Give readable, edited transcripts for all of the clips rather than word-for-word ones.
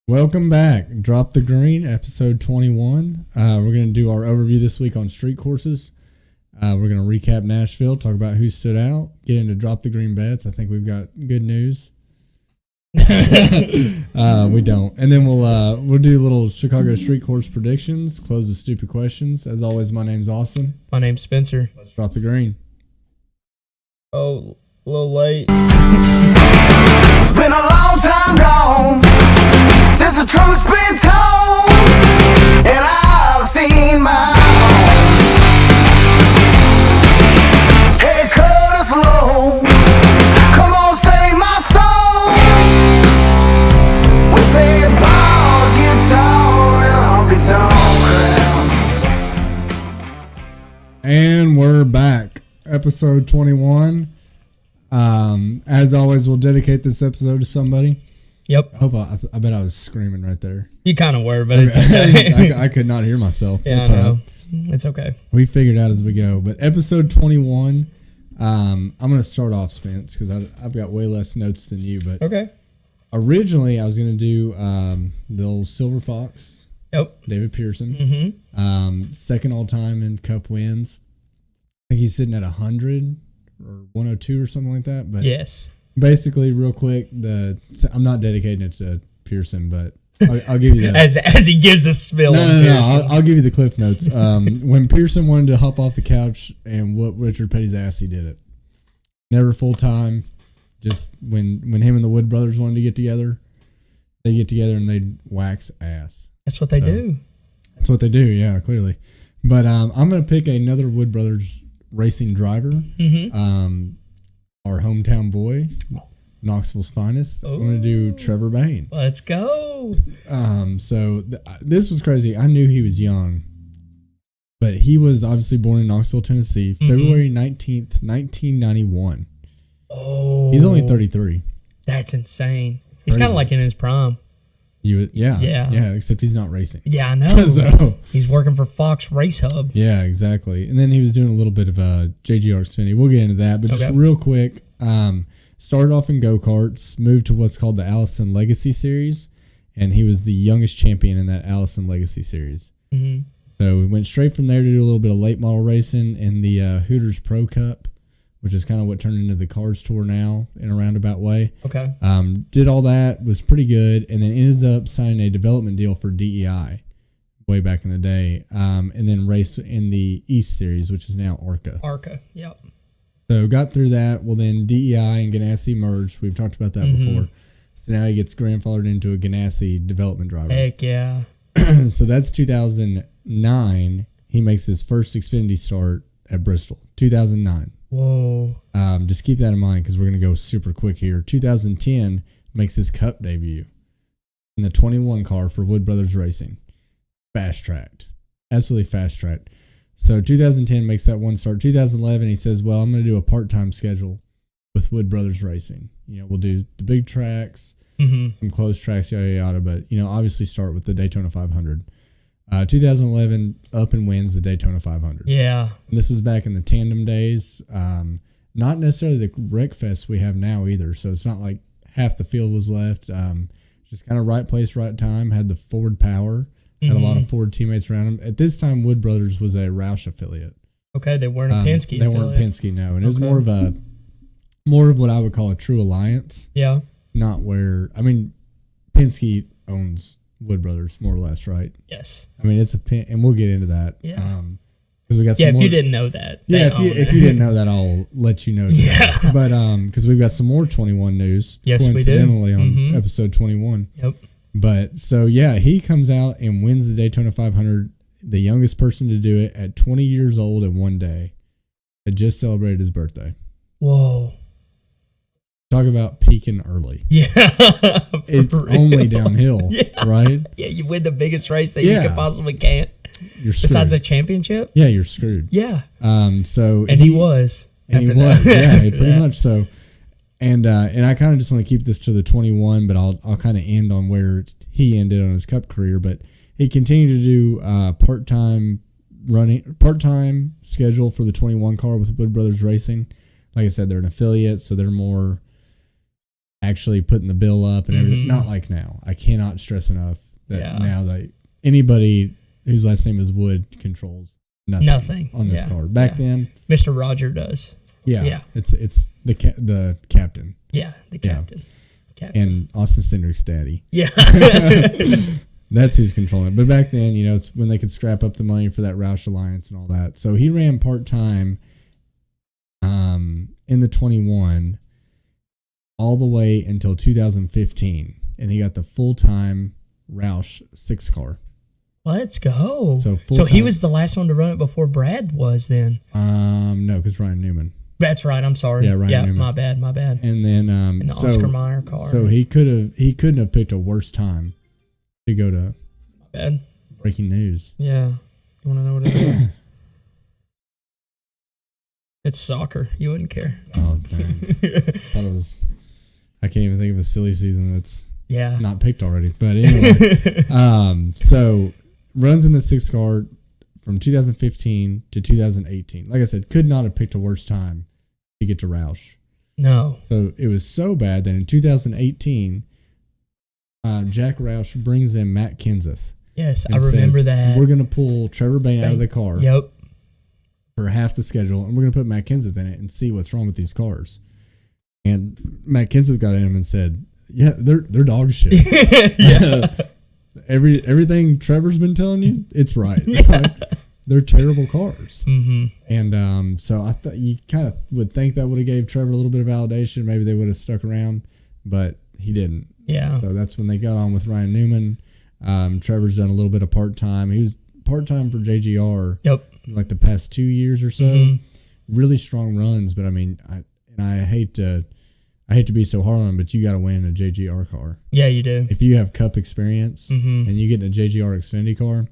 Welcome back. Drop the Green, episode 21. We're going to do our overview this week on street courses. We're going to recap Nashville, talk about who stood out, get into Drop the Green bets. I think we've got good news. We don't. And then we'll do a little Chicago street course predictions, close with stupid questions. As always, my name's Austin. My name's Spencer. Let's drop the green. Oh, a little late. It's been a long time gone since the truth's been told, and I've seen my head cut us low. Come on, save my soul with that bar guitar and a honky tonk crowd. And we're back. Episode 21. As always, we'll dedicate this episode to somebody. Yep. I bet I was screaming right there. You kind of were, but it's okay. I could not hear myself. Yeah, I know. It's okay. We figured out as we go. But episode 21, I'm going to start off, Spence, because I've got way less notes than you. But okay. Originally, I was going to do the old Silver Fox. Yep. David Pearson. Mm-hmm. Second all-time in Cup wins. I think he's sitting at 100 or 102 or something like that. But yes. Basically, real quick, I'm not dedicating it to Pearson, but I'll give you that. as he gives a spill on Pearson. No, I'll give you the cliff notes. When Pearson wanted to hop off the couch and whoop Richard Petty's ass, he did it. Never full time. Just when him and the Wood brothers wanted to get together, they get together and they'd wax ass. That's what they do. That's what they do, yeah, clearly. But I'm going to pick another Wood brothers racing driver. Mm-hmm. Our hometown boy, Knoxville's finest. I'm going to do Trevor Bayne. Let's go. This was crazy. I knew he was young, but he was obviously born in Knoxville, Tennessee, February 19th, 1991. Oh. He's only 33. That's insane. He's kind of like in his prime. Yeah, except he's not racing. Yeah, I know. So, he's working for Fox Race Hub. Yeah, exactly. And then he was doing a little bit of JGR Xfinity. We'll get into that, but just real quick, started off in go-karts, moved to what's called the Allison Legacy Series, and he was the youngest champion in that Allison Legacy Series. Mm-hmm. So we went straight from there to do a little bit of late model racing in the Hooters Pro Cup, which is kind of what turned into the Cars Tour now in a roundabout way. Okay. Did all that, was pretty good, and then ended up signing a development deal for DEI way back in the day, and then raced in the East Series, which is now ARCA. ARCA, yep. So got through that. Well, then DEI and Ganassi merged. We've talked about that before. So now he gets grandfathered into a Ganassi development driver. Heck yeah. So that's 2009. He makes his first Xfinity start at Bristol. 2009. Whoa. Just keep that in mind because we're going to go super quick here. 2010 makes his Cup debut in the 21 car for Wood Brothers Racing. Fast-tracked. Absolutely fast-tracked. So 2010 makes that one start. 2011, he says, well, I'm going to do a part-time schedule with Wood Brothers Racing. We'll do the big tracks, some closed tracks, yada, yada, but, obviously start with the Daytona 500. 2011, up and wins the Daytona 500. Yeah. And this was back in the tandem days. Not necessarily the wreck fest we have now either. So it's not like half the field was left. Just kind of right place, right time. Had the Ford power. Had a lot of Ford teammates around him. At this time, Wood Brothers was a Roush affiliate. Okay, they weren't a Penske They affiliate. weren't Penske, no. And it was more of what I would call a true alliance. Yeah. Not where, Penske owns Wood Brothers, more or less, right? Yes. It's and we'll get into that. Yeah. Because we got some if more, you didn't know that. Yeah, if you didn't know that, I'll let you know. Yeah. But because we've got some more 21 news. Yes, coincidentally we do. on episode 21. Yep. But so yeah, he comes out and wins the Daytona 500, the youngest person to do it at 20 years old in one day. Had just celebrated his birthday. Whoa. Talk about peaking early. Yeah. It's only downhill, right? Yeah, you win the biggest race that you could possibly can. You're screwed. Besides a championship? Yeah, you're screwed. Yeah. So he was. And he was. Yeah, pretty much so. And I kind of just want to keep this to the 21, but I'll kind of end on where he ended on his Cup career. But he continued to do part-time schedule for the 21 car with Wood Brothers Racing. Like I said, they're an affiliate, so they're more actually putting the bill up and everything. Not like now. I cannot stress enough that now that anybody whose last name is Wood controls nothing on this car. Back then, Mr. Roger does. Yeah. It's the captain. Yeah, the captain. Captain. And Austin Stendrick's daddy. Yeah. That's who's controlling it. But back then, it's when they could scrap up the money for that Roush Alliance and all that. So he ran part-time in the 21 all the way until 2015. And he got the full-time Roush 6 car. Let's go. So he was the last one to run it before Brad was then. No, because Ryan Newman. That's right. I'm sorry. Yeah, Ryan Newman. My bad. And then in the Oscar Mayer car. So he couldn't have picked a worse time to go to bad. Breaking news. Yeah. You want to know what it is? It's soccer. You wouldn't care. Oh, dang. Thought it was. I can't even think of a silly season that's not picked already. But anyway, so runs in the 6 car from 2015 to 2018. Like I said, could not have picked a worse time to get to Roush. No. So it was so bad that in 2018, Jack Roush brings in Matt Kenseth. Yes, I remember that. We're going to pull Trevor Bayne out of the car. Yep. For half the schedule, and we're going to put Matt Kenseth in it and see what's wrong with these cars. And Matt Kenseth got in him and said, "Yeah, they're dog shit. Everything Trevor's been telling you, it's right. They're terrible cars." Mm-hmm. And so I thought you kind of would think that would have gave Trevor a little bit of validation. Maybe they would have stuck around, but he didn't. Yeah. So that's when they got on with Ryan Newman. Trevor's done a little bit of part-time. He was part-time for JGR. Yep. Like the past 2 years or so. Mm-hmm. Really strong runs, but I mean, I hate to be so hard on him, but you got to win in a JGR car. Yeah, you do. If you have Cup experience and you get in a JGR Xfinity car,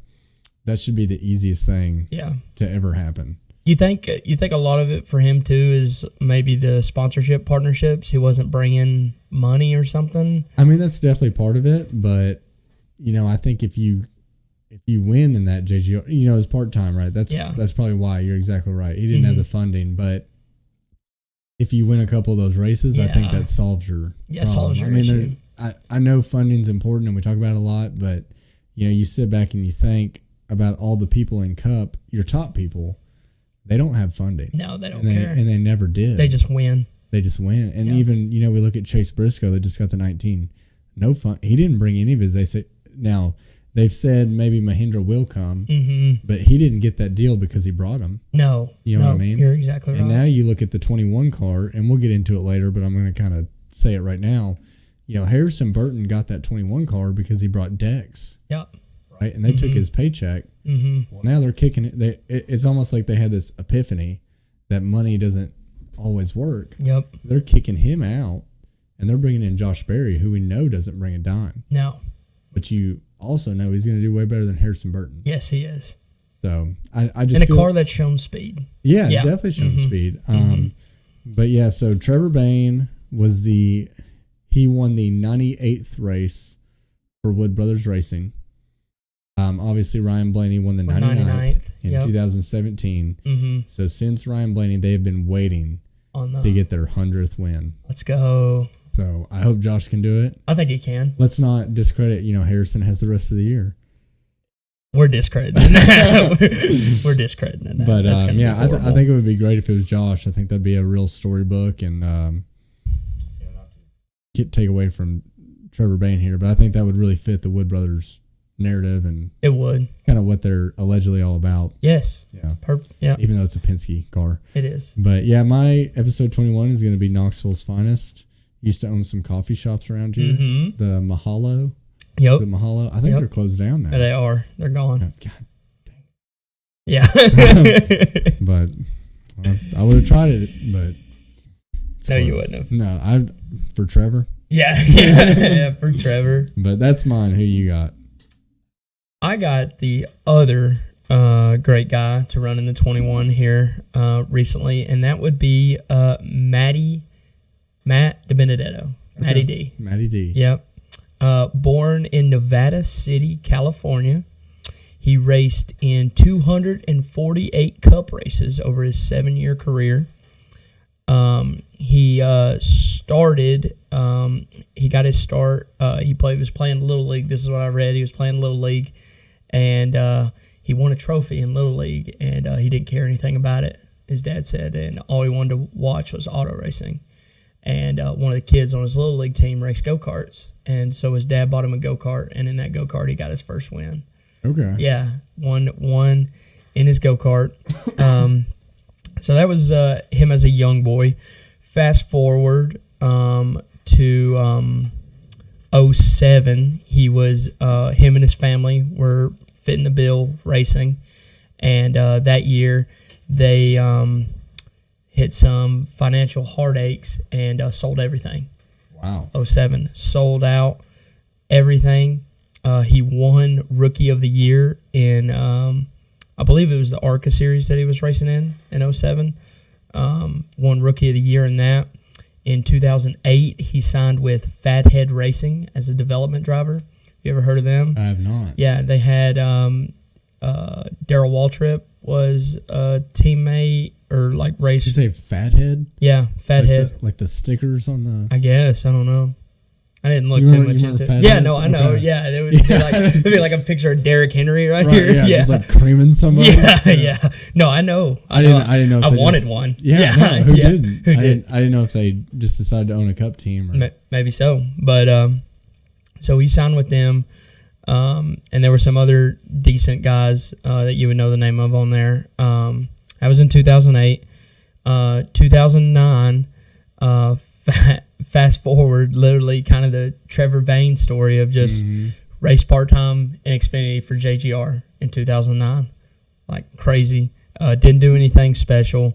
that should be the easiest thing to ever happen. You think a lot of it for him too is maybe the sponsorship partnerships? He wasn't bringing money or something? I mean, that's definitely part of it, but I think if you win in that JGR, it's part-time, right? That's probably why. You're exactly right. He didn't have the funding, but if you win a couple of those races, I think that solves your problem. Solves your issue. I know funding's important and we talk about it a lot, but you sit back and you think about all the people in Cup, your top people, they don't have funding. No, they don't care. And they never did. They just win. And even, we look at Chase Briscoe that just got the 19. No fun. He didn't bring any of his. They say now they've said maybe Mahindra will come, but he didn't get that deal because he brought him. No. You know what I mean? You're exactly right. And now you look at the 21 car, and we'll get into it later, but I'm going to kind of say it right now. Harrison Burton got that 21 car because he brought Dex. Yep. Right? And they took his paycheck. Well, now they're kicking it. It's almost like they had this epiphany that money doesn't always work. Yep. They're kicking him out, and they're bringing in Josh Berry, who we know doesn't bring a dime. No. But you also know he's going to do way better than Harrison Burton. Yes, he is. So I just in a car that's shown speed. Yeah, it's definitely shown speed. But yeah, so Trevor Bayne he won the 98th race for Wood Brothers Racing. Obviously Ryan Blaney won the 99th in 2017. So since Ryan Blaney, they have been waiting to get their 100th win. Let's go. So I hope Josh can do it. I think he can. Let's not discredit, Harrison has the rest of the year. We're discrediting that. We're discrediting that. But I think it would be great if it was Josh. I think that'd be a real storybook and take away from Trevor Bayne here. But I think that would really fit the Wood Brothers narrative and it would kind of what they're allegedly all about. Yes. Yeah. Even though it's a Penske car. It is. But yeah, my episode 21 is going to be Knoxville's finest. Used to own some coffee shops around here. The Mahalo. Yep. The Mahalo. I think they're closed down now. They are. They're gone. Oh, God dang. Yeah. But I would have tried it, but no, you wouldn't have. No, for Trevor. Yeah, for Trevor. But that's mine. Who you got? I got the other great guy to run in the 21 here recently, and that would be Matt Dibenedett. Okay. Matty D. Yep. Born in Nevada City, California. He raced in 248 Cup races over his 7-year career. He started He got his start. He was playing Little League. This is what I read. He was playing Little League, and he won a trophy in Little League, and he didn't care anything about it, his dad said, and all he wanted to watch was auto racing. And one of the kids on his Little League team raced go-karts, and so his dad bought him a go-kart, and in that go-kart he got his first win. Okay. Yeah, won in his go-kart. So that was him as a young boy. Fast forward to 07, he was him and his family were fitting the bill racing, and that year they hit some financial heartaches and sold everything. Wow. 07, sold out everything. He won Rookie of the Year in, I believe it was the ARCA series that he was racing in 07. Won Rookie of the Year in that. In 2008, he signed with Fathead Racing as a development driver. Have you ever heard of them? I have not. Yeah, they had Darrell Waltrip was a teammate or like race. Did you say Fathead? Yeah, Fathead. Like the stickers on the... I guess. I don't know. I didn't look too much into it. Yeah, no, I know. Okay. Yeah, there would be like a picture of Derrick Henry right here. Yeah, Yeah, just like creaming somebody. yeah. No, I know. I didn't know. If I they wanted just, one. Yeah, no, who didn't? Who did? I didn't know if they just decided to own a cup team. Or... Maybe so, but so he signed with them, and there were some other decent guys that you would know the name of on there. That was in 2008. 2009. Fast forward, literally kind of the Trevor Bayne story of just race part-time in Xfinity for JGR in 2009. Like crazy. Didn't do anything special.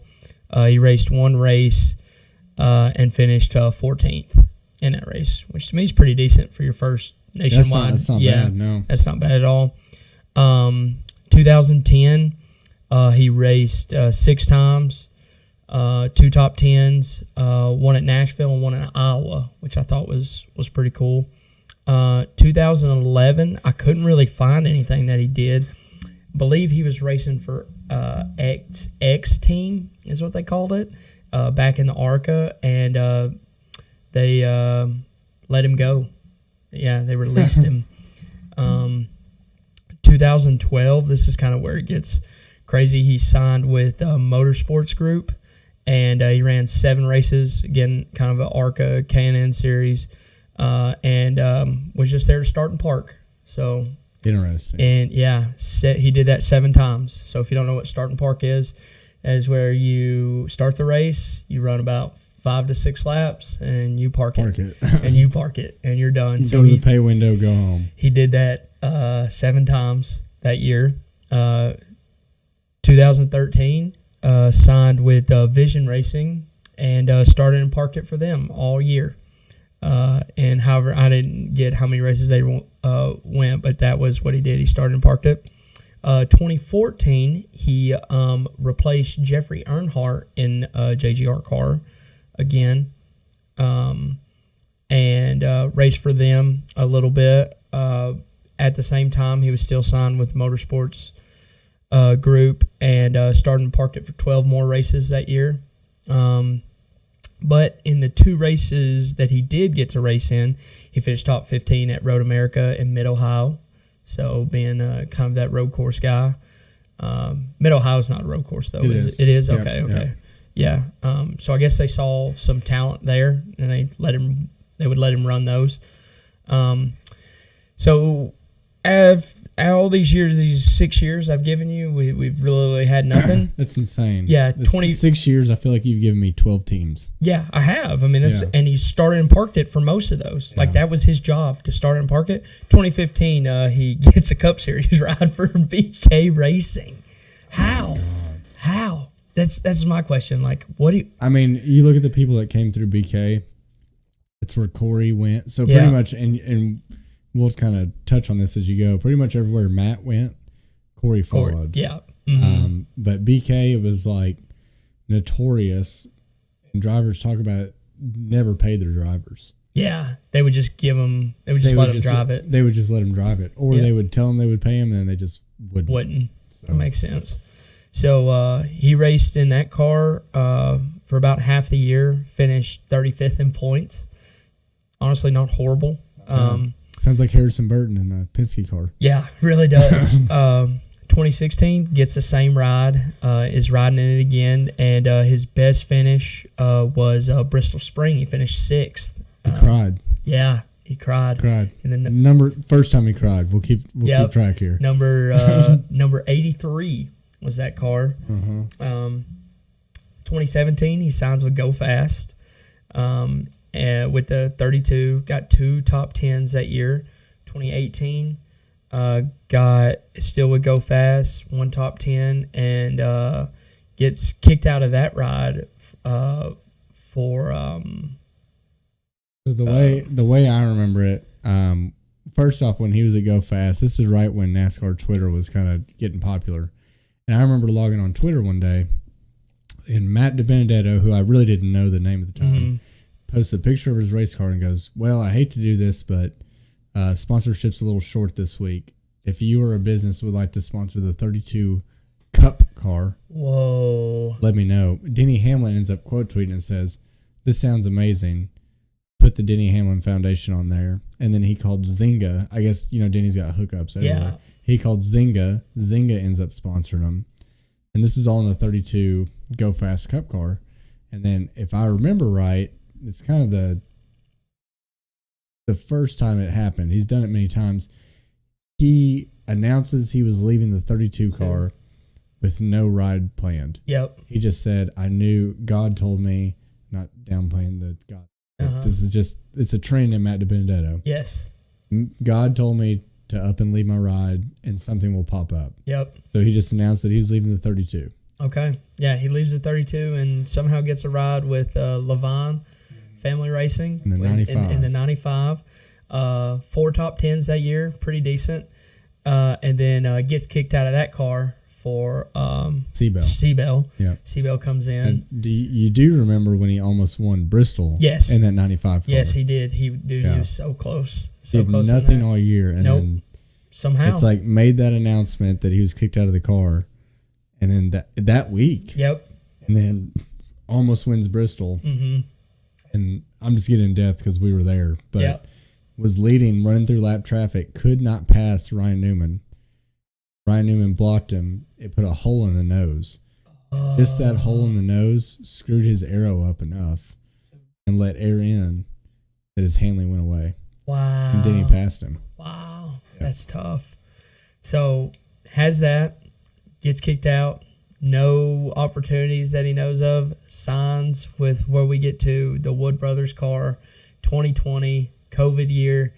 He raced one race and finished 14th in that race, which to me is pretty decent for your first nationwide. That's not bad, no. That's not bad at all. 2010, he raced 6 times. 2 top 10s, one at Nashville and one in Iowa, which I thought was pretty cool. 2011, I couldn't really find anything that he did. I believe he was racing for X Team is what they called it, back in the ARCA, and they let him go. Yeah, they released him. 2012, this is kind of where it gets crazy. He signed with Motorsports Group. And he ran 7 races, again, kind of an ARCA K&N series, and was just there to start and park. So interesting. And yeah, he did that 7 times. So if you don't know what start and park is, that is where you start the race, you run about 5 to 6 laps, and you park it. And you park it, and you're done. So go to the pay window, go home. He did that 7 times that year. 2013. Signed with Vision Racing and started and parked it for them all year. And however, I didn't get how many races they went, but that was what he did. He started and parked it. 2014, he replaced Jeffrey Earnhardt in a JGR car again, and raced for them a little bit. At the same time, he was still signed with Motorsports Group and started and parked it for 12 more races that year. But in the 2 races that he did get to race in, he finished top 15 at Road America in Mid-Ohio. So being kind of that road course guy. Mid-Ohio is not a road course, though. It is? Yep, Okay. Yep. Yeah. So I guess they saw some talent there, and they would let him run those. So all these years, these 6 years I've given you, we've really had nothing. That's insane. Yeah, 26 years. I feel like you've given me 12 teams. Yeah, I have. I mean, and he started and parked it for most of those. Yeah. Like that was his job, to start and park it. 2015, he gets a Cup Series ride for BK Racing. How? How? That's my question. Like, what do you? I mean, you look at the people that came through BK. It's where Corey went. So pretty much, and we'll kind of touch on this as you go. Pretty much everywhere Matt went, Corey followed. Yeah. Mm-hmm. But BK, it was like notorious, and drivers talk about it, never paid their drivers. Yeah, they would just give them. They would just let them drive it. They would just let them drive it, or they would tell them they would pay them, and then they just wouldn't. So. That makes sense. So he raced in that car for about half the year. Finished 35th in points. honestly not horrible. Sounds like Harrison Burton in a Penske car. Yeah, really does. 2016 gets the same ride, is riding in it again, and his best finish was Bristol Spring. He finished 6th. He cried. Yeah, he cried. And then first time he cried. We'll keep track here. Number 83 was that car. 2017 he signs with Go Fast, and with the 32, got 2 top 10s that year. 2018 got still would Go Fast, 1 top 10, and gets kicked out of that ride for So the way I remember it, first off, when he was at Go Fast, this is right when NASCAR Twitter was kind of getting popular, and I remember logging on Twitter one day, and Matt Dibenedett, who I really didn't know the name at the time, posted a picture of his race car and goes, "Well, I hate to do this, but sponsorship's a little short this week. If you or a business would like to sponsor the 32 Cup car, whoa, let me know." Denny Hamlin ends up quote tweeting and says, "This sounds amazing. Put the Denny Hamlin Foundation on there." And then he called Zynga. I guess, Denny's got hookups everywhere. Yeah. He called Zynga. Zynga ends up sponsoring him. And this is all in the 32 Go Fast Cup car. And then, if I remember right, it's kind of the first time it happened. He's done it many times. He announces he was leaving the 32 car with no ride planned. Yep. He just said, "I knew God told me," not downplaying the God. This is just, it's a trend in Matt Dibenedett. Yes. God told me to up and leave my ride, and something will pop up. Yep. So he just announced that he was leaving the 32. Okay. Yeah, he leaves the 32 and somehow gets a ride with Levine Family Racing in the 95. In the 95. 4 top 10s that year, pretty decent. And then gets kicked out of that car for Seabell. Yeah. Seabell comes in. And you do remember when he almost won Bristol? Yes. In that 95 car? Yes, he did. He was so close. So he did close. Nothing all year. And then somehow. It's like made that announcement that he was kicked out of the car. And then that week. Yep. And then almost wins Bristol. Mm-hmm. And I'm just getting in depth because we were there. But was leading, running through lap traffic, could not pass Ryan Newman. Ryan Newman blocked him. It put a hole in the nose. Just that hole in the nose screwed his aero up enough and let air in that his handling went away. Wow. And then he passed him. Wow. Yep. That's tough. So, has that, gets kicked out, no opportunities that he knows of, signs with where we get to the Wood Brothers car, 2020, COVID year,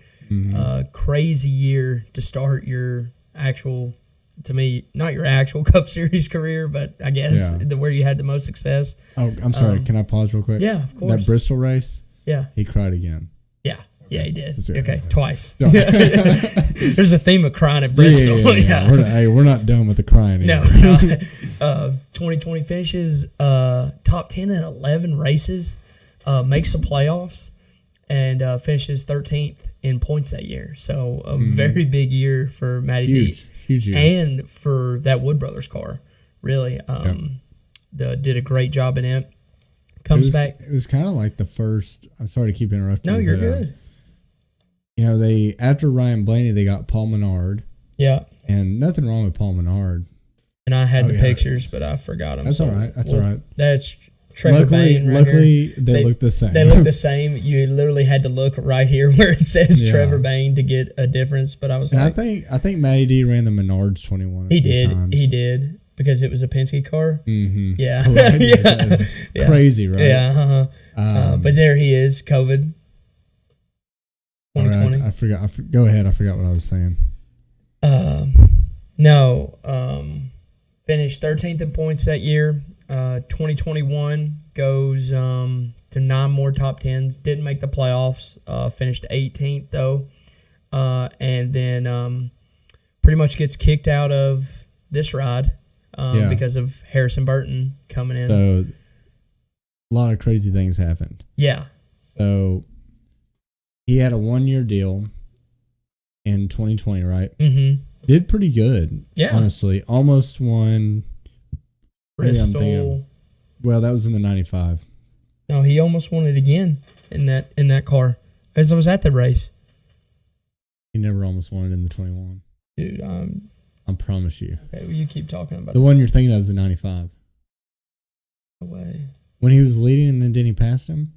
crazy year to start your actual, to me, not your actual Cup Series career, but I guess where you had the most success. Oh, I'm sorry. Can I pause real quick? Yeah, of course. That Bristol race? Yeah. He cried again. Yeah, he did. Right. Okay, twice. There's a theme of crying at Bristol. Yeah. We're not done with the crying. No. 2020 finishes top 10 in 11 races, makes the playoffs, and finishes 13th in points that year. So a very big year for Matty D. Huge year. And for that Wood Brothers car, really. Did a great job in it. Comes back. It was kind of like the first. I'm sorry to keep interrupting. No, you're good. They after Ryan Blaney, they got Paul Menard. Yeah. And nothing wrong with Paul Menard. And I had the pictures, but I forgot them. That's all right. That's all right. That's Trevor Bayne. Luckily, they look the same. They look the same. You literally had to look right here where it says Trevor Bayne to get a difference. But I was I think Matty D ran the Menards 21. He did because it was a Penske car. Mm-hmm. Yeah. Right. Crazy, right? Yeah. But there he is. COVID. 2020. Right, I forgot. Go ahead. I forgot what I was saying. Finished 13th in points that year. 2021 goes to 9 more top 10s. Didn't make the playoffs. Finished 18th though, and then pretty much gets kicked out of this ride because of Harrison Burton coming in. So a lot of crazy things happened. Yeah. So he had a 1-year deal in 2020, right? Mm-hmm. Did pretty good. Yeah. Honestly. Almost won Bristol. Well, that was in the 95. No, he almost won it again in that car. As I was at the race. He never almost won it in the 21. Dude, I promise you. okay, well, you keep talking about The one you're thinking of is the 95. No way. When he was leading and then he passed him?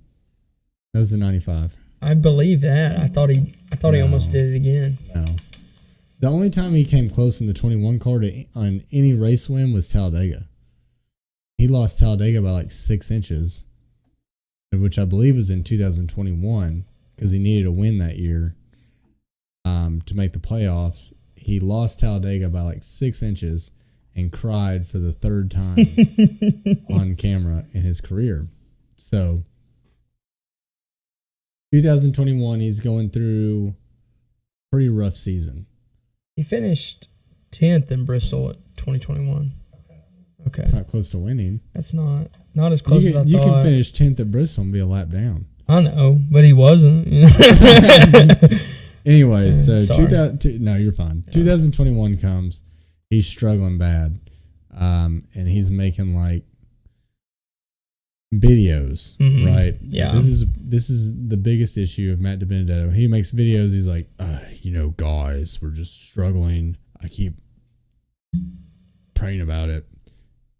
That was the 95. I believe that. I thought he almost did it again. No. The only time he came close in the 21 car on any race win was Talladega. He lost Talladega by like 6 inches, which I believe was in 2021 because he needed a win that year to make the playoffs. He lost Talladega by like 6 inches and cried for the third time on camera in his career. So 2021, he's going through a pretty rough season. He finished 10th in Bristol at 2021. Okay. It's not close to winning. That's not as close as I thought. You can finish 10th at Bristol and be a lap down. I know, but he wasn't. Anyway, so no, you're fine. Yeah. 2021 comes. He's struggling bad, and he's making like videos, right? Yeah. This is the biggest issue of Matt Dibenedett. When he makes videos, he's like, guys, we're just struggling. I keep praying about it,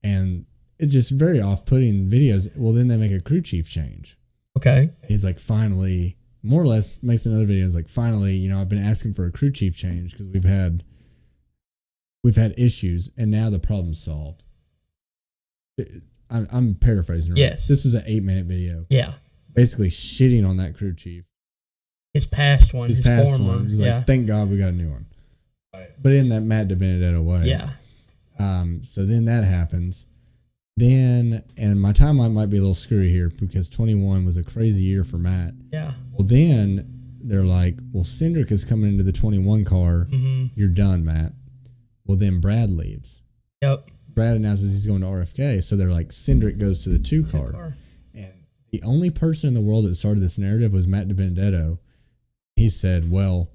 and it's just very off-putting videos. Well, then they make a crew chief change. Okay. He's like, finally, more or less makes another video. He's like, finally, I've been asking for a crew chief change because we've had issues, and now the problem's solved. I'm paraphrasing. Right? Yes. This was an 8-minute video. Yeah. Basically shitting on that crew chief. His past one. His former. He's like, thank God we got a new one. Right. But in that Matt Dibenedett way. Yeah. So then that happens. And my timeline might be a little screwy here because 21 was a crazy year for Matt. Yeah. Well, then they're like, well, Cindric is coming into the 21 car. Mm-hmm. You're done, Matt. Well, then Brad leaves. Yep. Brad announces he's going to RFK. So they're like, Cindric goes to the 2 car. And the only person in the world that started this narrative was Matt Dibenedett. He said, well,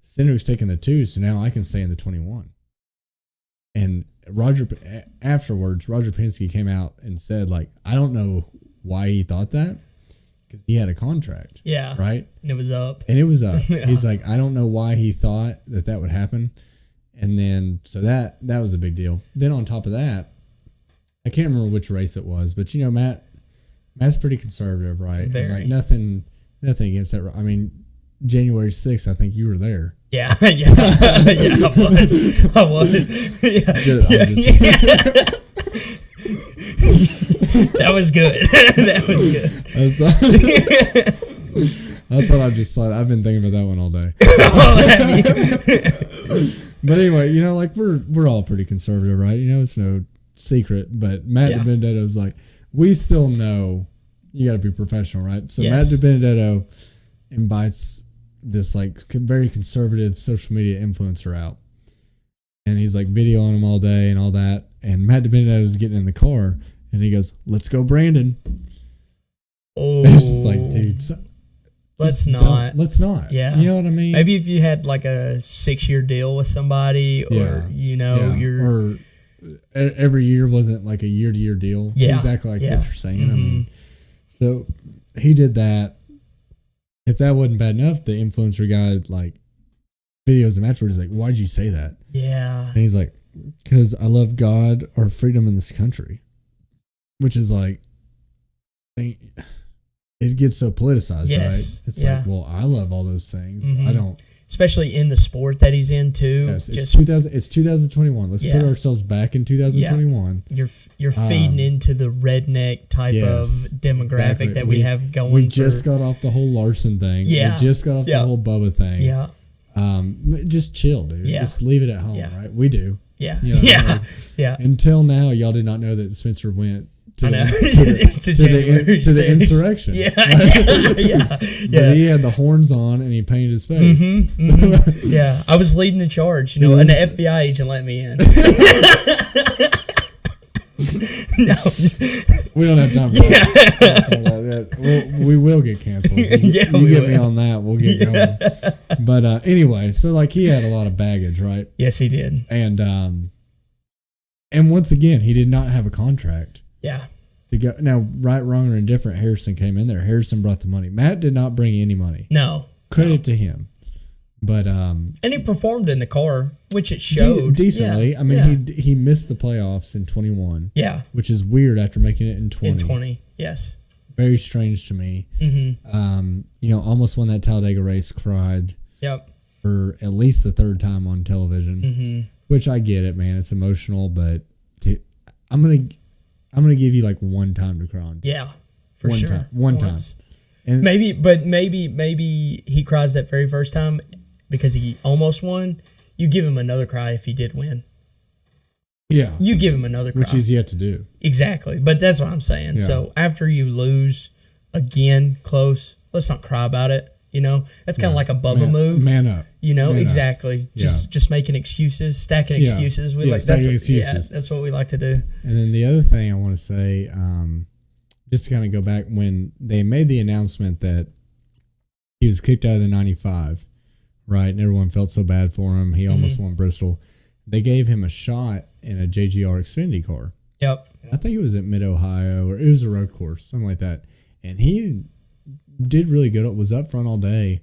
Cindric's taking the 2, so now I can stay in the 21. And afterwards, Roger Penske came out and said, like, I don't know why he thought that because he had a contract. Yeah. Right? And it was up. Yeah. He's like, I don't know why he thought that would happen. And then, so that was a big deal. Then on top of that, I can't remember which race it was, but Matt's pretty conservative, right? Very. And like nothing against that. I mean, January 6th, I think you were there. Yeah, yeah, I was. Yeah. That was good. That was good. I thought I'd just slide. I've been thinking about that one all day. But anyway, like we're all pretty conservative, right? It's no secret. But Matt Dibenedett was like, we still know you got to be professional, right? So Matt Dibenedett invites this like very conservative social media influencer out, and he's like videoing him all day and all that. And Matt Dibenedett was getting in the car, and he goes, "Let's go, Brandon." Oh, and it's just like, dude, let's not. Let's not. Yeah, you know what I mean. Maybe if you had like a 6-year deal with somebody, or or every year wasn't like a year-to-year deal. Yeah, exactly like what you're saying. Mm-hmm. I mean, so he did that. If that wasn't bad enough, the influencer guy like videos him afterwards like, "Why'd you say that?" Yeah, and he's like, "Because I love God or freedom in this country," which is like, it gets so politicized, right? It's like, well, I love all those things. Mm-hmm. But I don't, especially in the sport that he's in too. Yes, it's 2021. Let's put ourselves back in 2021. You're feeding into the redneck type of demographic that we have going. We just got off the whole Larson thing. Yeah, we just got off the whole Bubba thing. Yeah. Just chill, dude. Yeah. Just leave it at home, right? We do. Yeah. Yeah. Until now, y'all did not know that Spencer went to the insurrection. Yeah. But he had the horns on and he painted his face. Mm-hmm, mm-hmm. Yeah. I was leading the charge, and the FBI agent let me in. No. We don't have time for that. We will get canceled. You get me on that, we'll get going. But anyway, so like he had a lot of baggage, right? Yes, he did. And once again, he did not have a contract. Yeah. to go. Now, right, wrong, or indifferent, Harrison came in there. Harrison brought the money. Matt did not bring any money. No. Credit to him. But and he performed in the car, which it showed decently. Yeah, I mean, he missed the playoffs in 21. Yeah, which is weird after making it in 20. In 20, yes. Very strange to me. Mm-hmm. Almost won that Talladega race. Cried. Yep. For at least the third time on television. Mm-hmm. Which I get it, man. It's emotional, but I'm gonna give you like one time to cry on. Yeah, for sure. One time. And maybe he cries that very first time because he almost won. You give him another cry if he did win. Yeah. You give him another cry. Which he's yet to do. Exactly. But that's what I'm saying. Yeah. So after you lose again close, let's not cry about it. That's kind of like a Bubba move. Man up. Exactly. Up. Just making excuses, stacking excuses. That's what we like to do. And then the other thing I want to say, just to kind of go back, when they made the announcement that he was kicked out of the 95, right, and everyone felt so bad for him, he almost won Bristol. They gave him a shot in a JGR Xfinity car. Yep. I think it was at Mid-Ohio, or it was a road course, something like that. And he did really good. It was up front all day.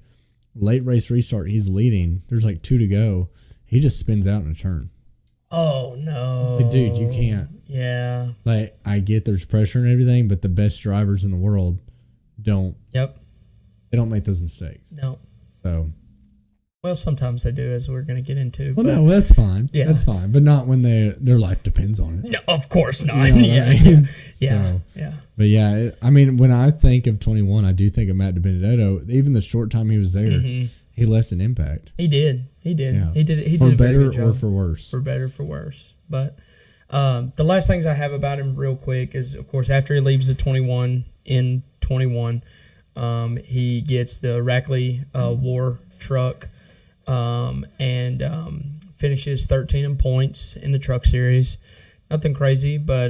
Late race restart, he's leading. There's like 2 to go. He just spins out in a turn. Oh, no. It's like, dude, you can't. Yeah. Like, I get there's pressure and everything, but the best drivers in the world don't. Yep. They don't make those mistakes. No. So. Well, sometimes they do, as we're going to get into. Well, no, that's fine. Yeah. That's fine. But not when their life depends on it. No, of course not. You know what I mean? Yeah. But yeah, when I think of 21, I do think of Matt Dibenedett. Even the short time he was there, he left an impact. He did. Yeah. He did for a very better good job. or for worse. For better or for worse. But the last things I have about him real quick is, of course, after he leaves the 21 in 21, he gets the Rackley War truck and finishes 13 in points in the truck series. Nothing crazy, but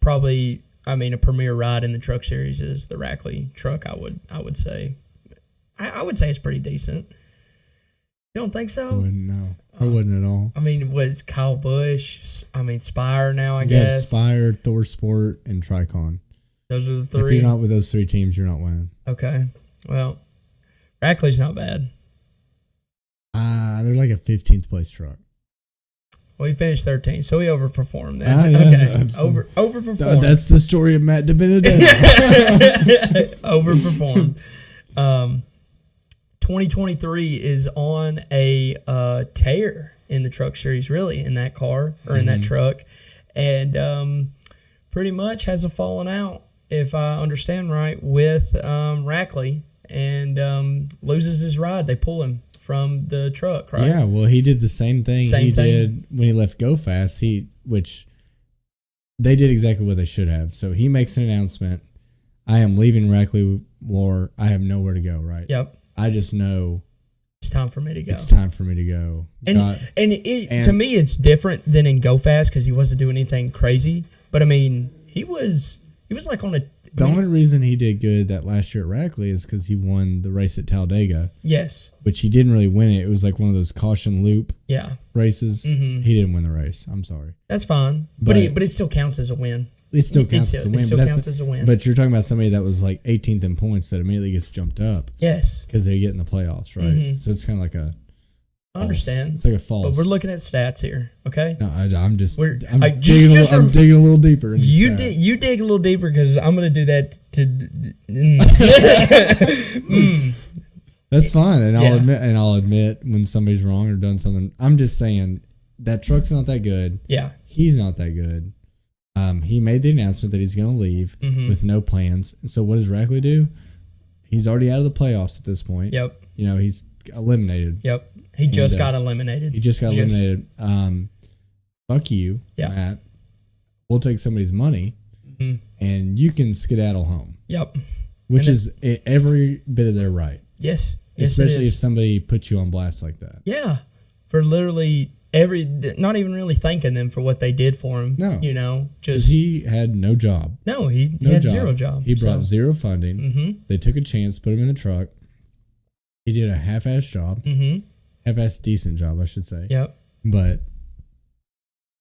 probably, a premier ride in the truck series is the Rackley truck, I would say. I would say it's pretty decent. You don't think so? I wouldn't know. I wouldn't at all. What is Kyle Busch? Spire now, I guess. Spire, Thor Sport, and Tricon. Those are the three. If you're not with those 3 teams, you're not winning. Okay. Well, Rackley's not bad. They're like a 15th place truck. Well, he finished 13th, so he overperformed then. Okay. Overperformed. That's the story of Matt Dibenedett. Overperformed. 2023 is on a tear in the truck series, really, in that car, or in that truck. And pretty much has a falling out, if I understand right, with Rackley, and loses his ride. They pull him from the truck, right? Yeah, well, he did the same thing did when he left Go Fast, which they did exactly what they should have. So he makes an announcement, I am leaving Rackley War. I have nowhere to go, right? Yep. I just know it's time for me to go. It's time for me to go. And to me, it's different than in Go Fast because he wasn't doing anything crazy. But, he was like on a... The only reason he did good that last year at Rackley is because he won the race at Talladega. Yes. Which he didn't really win it. It was like one of those caution loop races. Mm-hmm. He didn't win the race. I'm sorry. That's fine. But it still counts as a win. It still counts as a win. It still counts as a win. But you're talking about somebody that was like 18th in points that immediately gets jumped up. Yes. Because they get in the playoffs, right? Mm-hmm. So it's kind of like a... I understand. It's like a false. But we're looking at stats here, okay? No, I'm digging a little deeper. You dig a little deeper because I'm going to do that to. That's fine, and I'll admit when somebody's wrong or done something. I'm just saying that truck's not that good. Yeah, he's not that good. He made the announcement that he's going to leave with no plans. And so what does Rackley do? He's already out of the playoffs at this point. Yep. He's eliminated. Yep. He just got eliminated. Fuck you, Matt. We'll take somebody's money, and you can skedaddle home. Yep. Which is every bit of their right. Yes. Especially if somebody puts you on blast like that. Yeah. For literally not even really thanking them for what they did for him. No. Just... he had no job. No, he had zero job. He brought zero funding. Mm-hmm. They took a chance, put him in the truck. He did a half-ass job. Mm-hmm. Half-ass decent job, I should say. Yep. But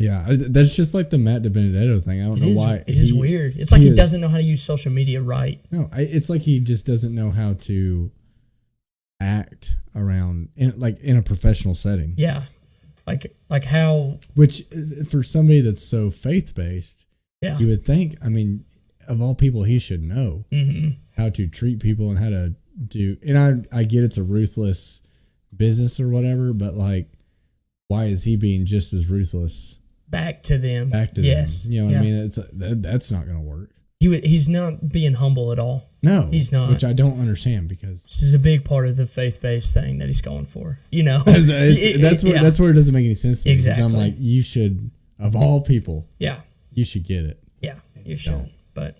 Yeah, that's just like the Matt Dibenedett thing. I don't know why. It is weird. It's like he doesn't know how to use social media right. No, it's like he just doesn't know how to act around in a professional setting. Yeah, like how. Which for somebody that's so faith based, yeah, you would think. I mean, of all people, he should know how to treat people and how to do. And I get it's a ruthless business or whatever, but like, why is he being just as ruthless? Back to them. Yes. You know what I mean? That's not going to work. He's not being humble at all. No. He's not. Which I don't understand because... This is a big part of the faith-based thing that he's going for. You know? That's where it doesn't make any sense to me. Exactly. I'm like, you should, of all people, yeah, you should get it. Yeah, you should. But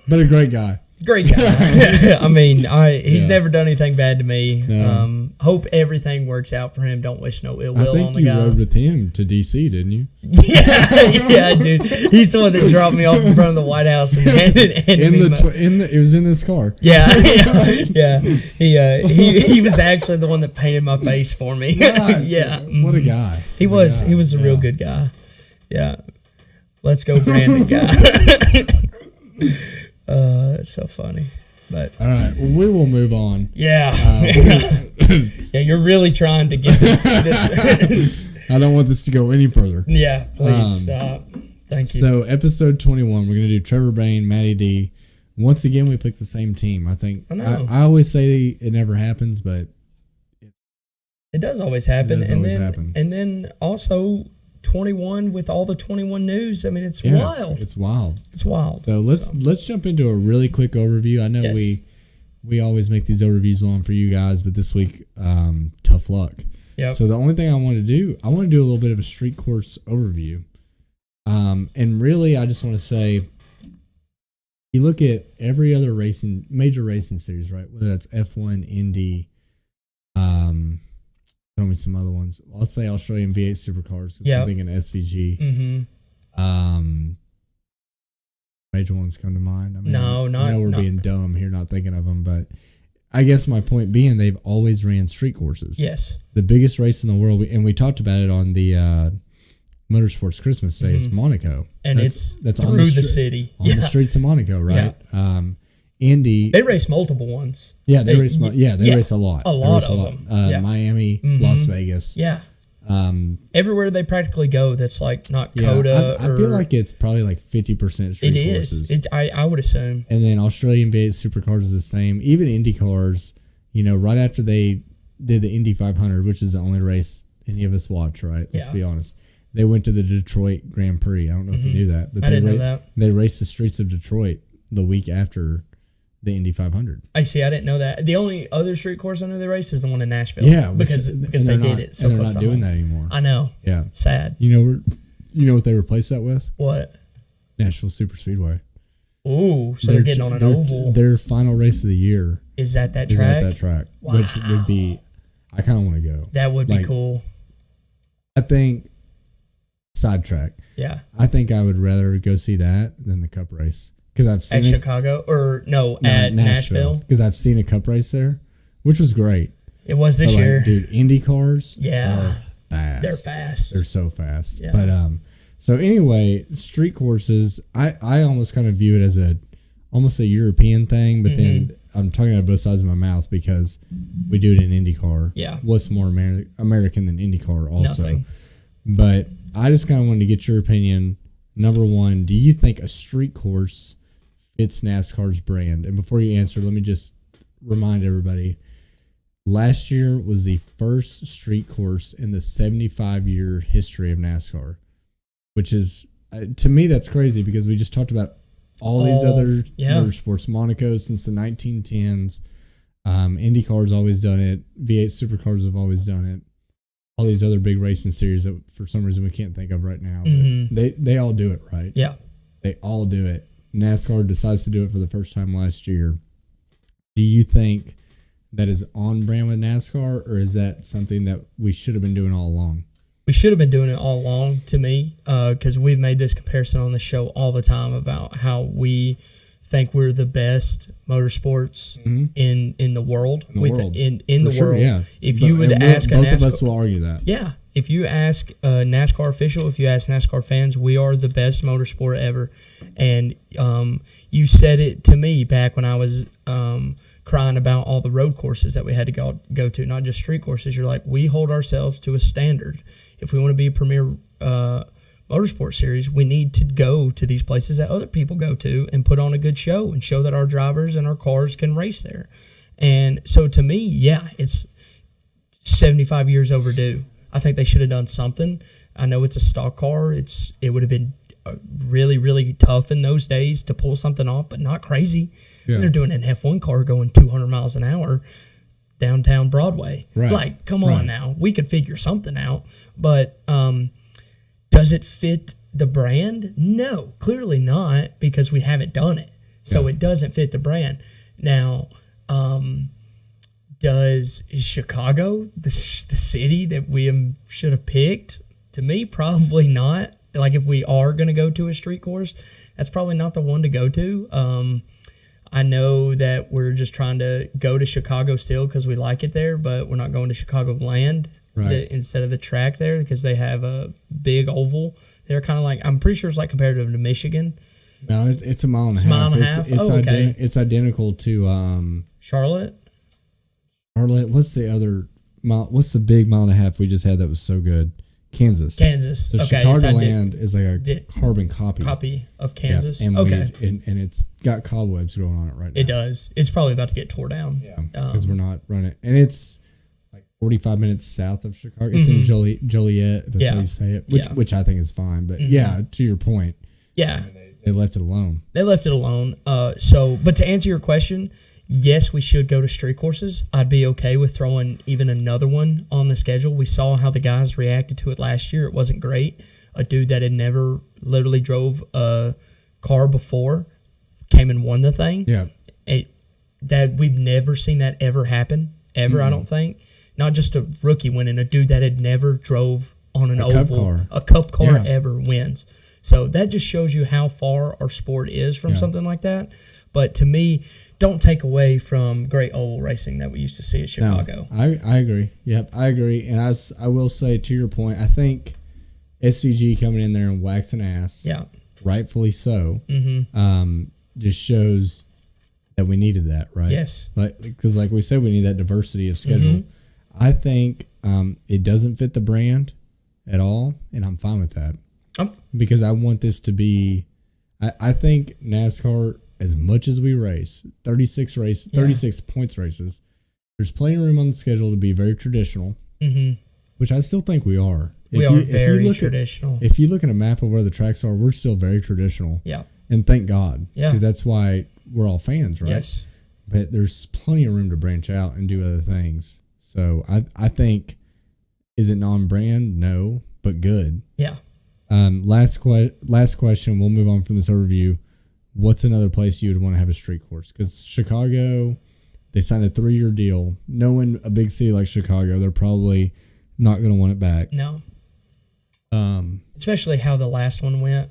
a great guy. Great guy. I mean, he's never done anything bad to me. No. Hope everything works out for him. Don't wish no ill will on the guy. I think you rode with him to D.C., didn't you? yeah, dude. He's the one that dropped me off in front of the White House and handed me it was in this car. Yeah. He was actually the one that painted my face for me. Yeah. What a guy. He was a real good guy. Yeah. Let's go, Brandon guy. It's so funny. But all right, well, we will move on. Yeah. Yeah, you're really trying to get this. I don't want this to go any further. Yeah, please stop. Thank you. So, episode 21, we're going to do Trevor, Bayne, Matty D. Once again, we picked the same team. I think I always say it never happens, but it does always happen. Happen. And then also 21 with all the 21 news. I mean, it's wild. It's wild. It's wild. So let's jump into a really quick overview. I know we always make these overviews long for you guys, but this week, tough luck. Yep. So the only thing I want to do a little bit of a street course overview. And really, I just want to say, you look at every other major racing series, right? Whether that's F1, Indy, tell me some other ones. I'll say Australian V8 Supercars because I'm thinking SVG. Major ones come to mind. I mean, I know we're being dumb here, not thinking of them, but I guess my point being they've always ran street courses. Yes. The biggest race in the world, and we talked about it on the Motorsports Christmas Day, is Monaco. And that's through the city. On the streets of Monaco, right? Yeah. Indy. They race multiple ones. Yeah, they race a lot. A lot of them. Miami, Las Vegas. Yeah. Everywhere they practically go, that's like not Coda. I feel like it's probably like 50% street courses. It is. I would assume. And then Australian V8 Supercars is the same. Even Indy cars, right after they did the Indy 500, which is the only race any of us watch, right? Let's be honest. They went to the Detroit Grand Prix. I don't know if you knew that. But I didn't know that. They raced the streets of Detroit the week after the Indy 500. I see. I didn't know that. The only other street course I know they raced is the one in Nashville. Yeah, because they did it. So they're not doing that anymore. I know. Yeah, sad. You know what they replaced that with? What? Nashville Super Speedway. Ooh, so they're getting on an oval. Their final race of the year is at that track. Wow. Which would be. I kind of want to go. That would be cool. I think. Sidetrack. Yeah. I think I would rather go see that than the Cup race. Because I've seen at Chicago at Nashville. Because I've seen a Cup race there, which was great. It was this year, dude. Indy cars, are fast. They're fast. They're so fast. Yeah. But so anyway, street courses. I almost kind of view it as almost a European thing, but then I'm talking out of both sides of my mouth because we do it in IndyCar. Yeah. What's more American than IndyCar? Also, nothing. But I just kind of wanted to get your opinion. Number one, do you think a street course fits NASCAR's brand? And before you answer, let me just remind everybody, last year was the first street course in the 75-year history of NASCAR, which is, to me, that's crazy because we just talked about all these other motorsports. Monaco since the 1910s. IndyCar's always done it. V8 Supercars have always done it. All these other big racing series that for some reason we can't think of right now. But they all do it, right? Yeah. They all do it. NASCAR decides to do it for the first time last year. Do you think that is on brand with NASCAR, or is that something that we should have been doing all along? We should have been doing it all along, to me, because we've made this comparison on the show all the time about how we think we're the best motorsports in the world. In the world. Yeah. If you would ask a NASCAR, both of us will argue that. Yeah. if you ask a NASCAR official, if you ask NASCAR fans, we are the best motorsport ever. And you said it to me back when I was crying about all the road courses that we had to go to, not just street courses. You're like, we hold ourselves to a standard. If we want to be a premier motorsport series, we need to go to these places that other people go to and put on a good show and show that our drivers and our cars can race there. And so to me, yeah, it's 75 years overdue. I think they should have done something. I know it's a stock car. It would have been really, really tough in those days to pull something off, but not crazy. Yeah. They're doing an F1 car going 200 miles an hour downtown Broadway. Right. Like, come on now. We could figure something out. But does it fit the brand? No, clearly not, because we haven't done it. So it doesn't fit the brand. Now, does Chicago, the city that we should have picked? To me, probably not. Like, if we are going to go to a street course, that's probably not the one to go to. I know that we're just trying to go to Chicago still because we like it there, but we're not going to Chicagoland instead of the track there because they have a big oval. They're kind of like, I'm pretty sure it's like comparative to Michigan. No, it's a mile and a half. Mile and a half? It's identical to Charlotte. What's the other mile? What's the big mile and a half we just had that was so good? Kansas. So Chicagoland is like a carbon copy of Kansas. Yeah, and it's got cobwebs growing on it right now. It does. It's probably about to get tore down. Yeah, because we're not running. And it's like 45 minutes south of Chicago. It's in Joliet. That's how you say it, which I think is fine. But to your point, they left it alone. But to answer your question, yes, we should go to street courses. I'd be okay with throwing even another one on the schedule. We saw how the guys reacted to it last year. It wasn't great. A dude that had never literally drove a car before came and won the thing. Yeah. That we've never seen that ever happen, ever, I don't think. Not just a rookie winning, a dude that had never drove on an oval. A cup car ever wins. So that just shows you how far our sport is from something like that. But to me, don't take away from great oval racing that we used to see at Chicago. No, I agree. Yep, I agree. And I will say, to your point, I think SCG coming in there and waxing ass, rightfully so, just shows that we needed that, right? Yes. Because like we said, we need that diversity of schedule. I think it doesn't fit the brand at all, and I'm fine with that. Because I want this to be, I think NASCAR, as much as we race, 36 points races, there's plenty of room on the schedule to be very traditional, which I still think we are. We are very traditional. If you look at a map of where the tracks are, we're still very traditional. Yeah. And thank God. Yeah. Because that's why we're all fans, right? Yes. But there's plenty of room to branch out and do other things. So I think, is it non-brand? No, but good. Yeah. Last question. We'll move on from this overview. What's another place you would want to have a street course? Because Chicago, they signed a 3-year deal. Knowing a big city like Chicago, they're probably not going to want it back. No. Especially how the last one went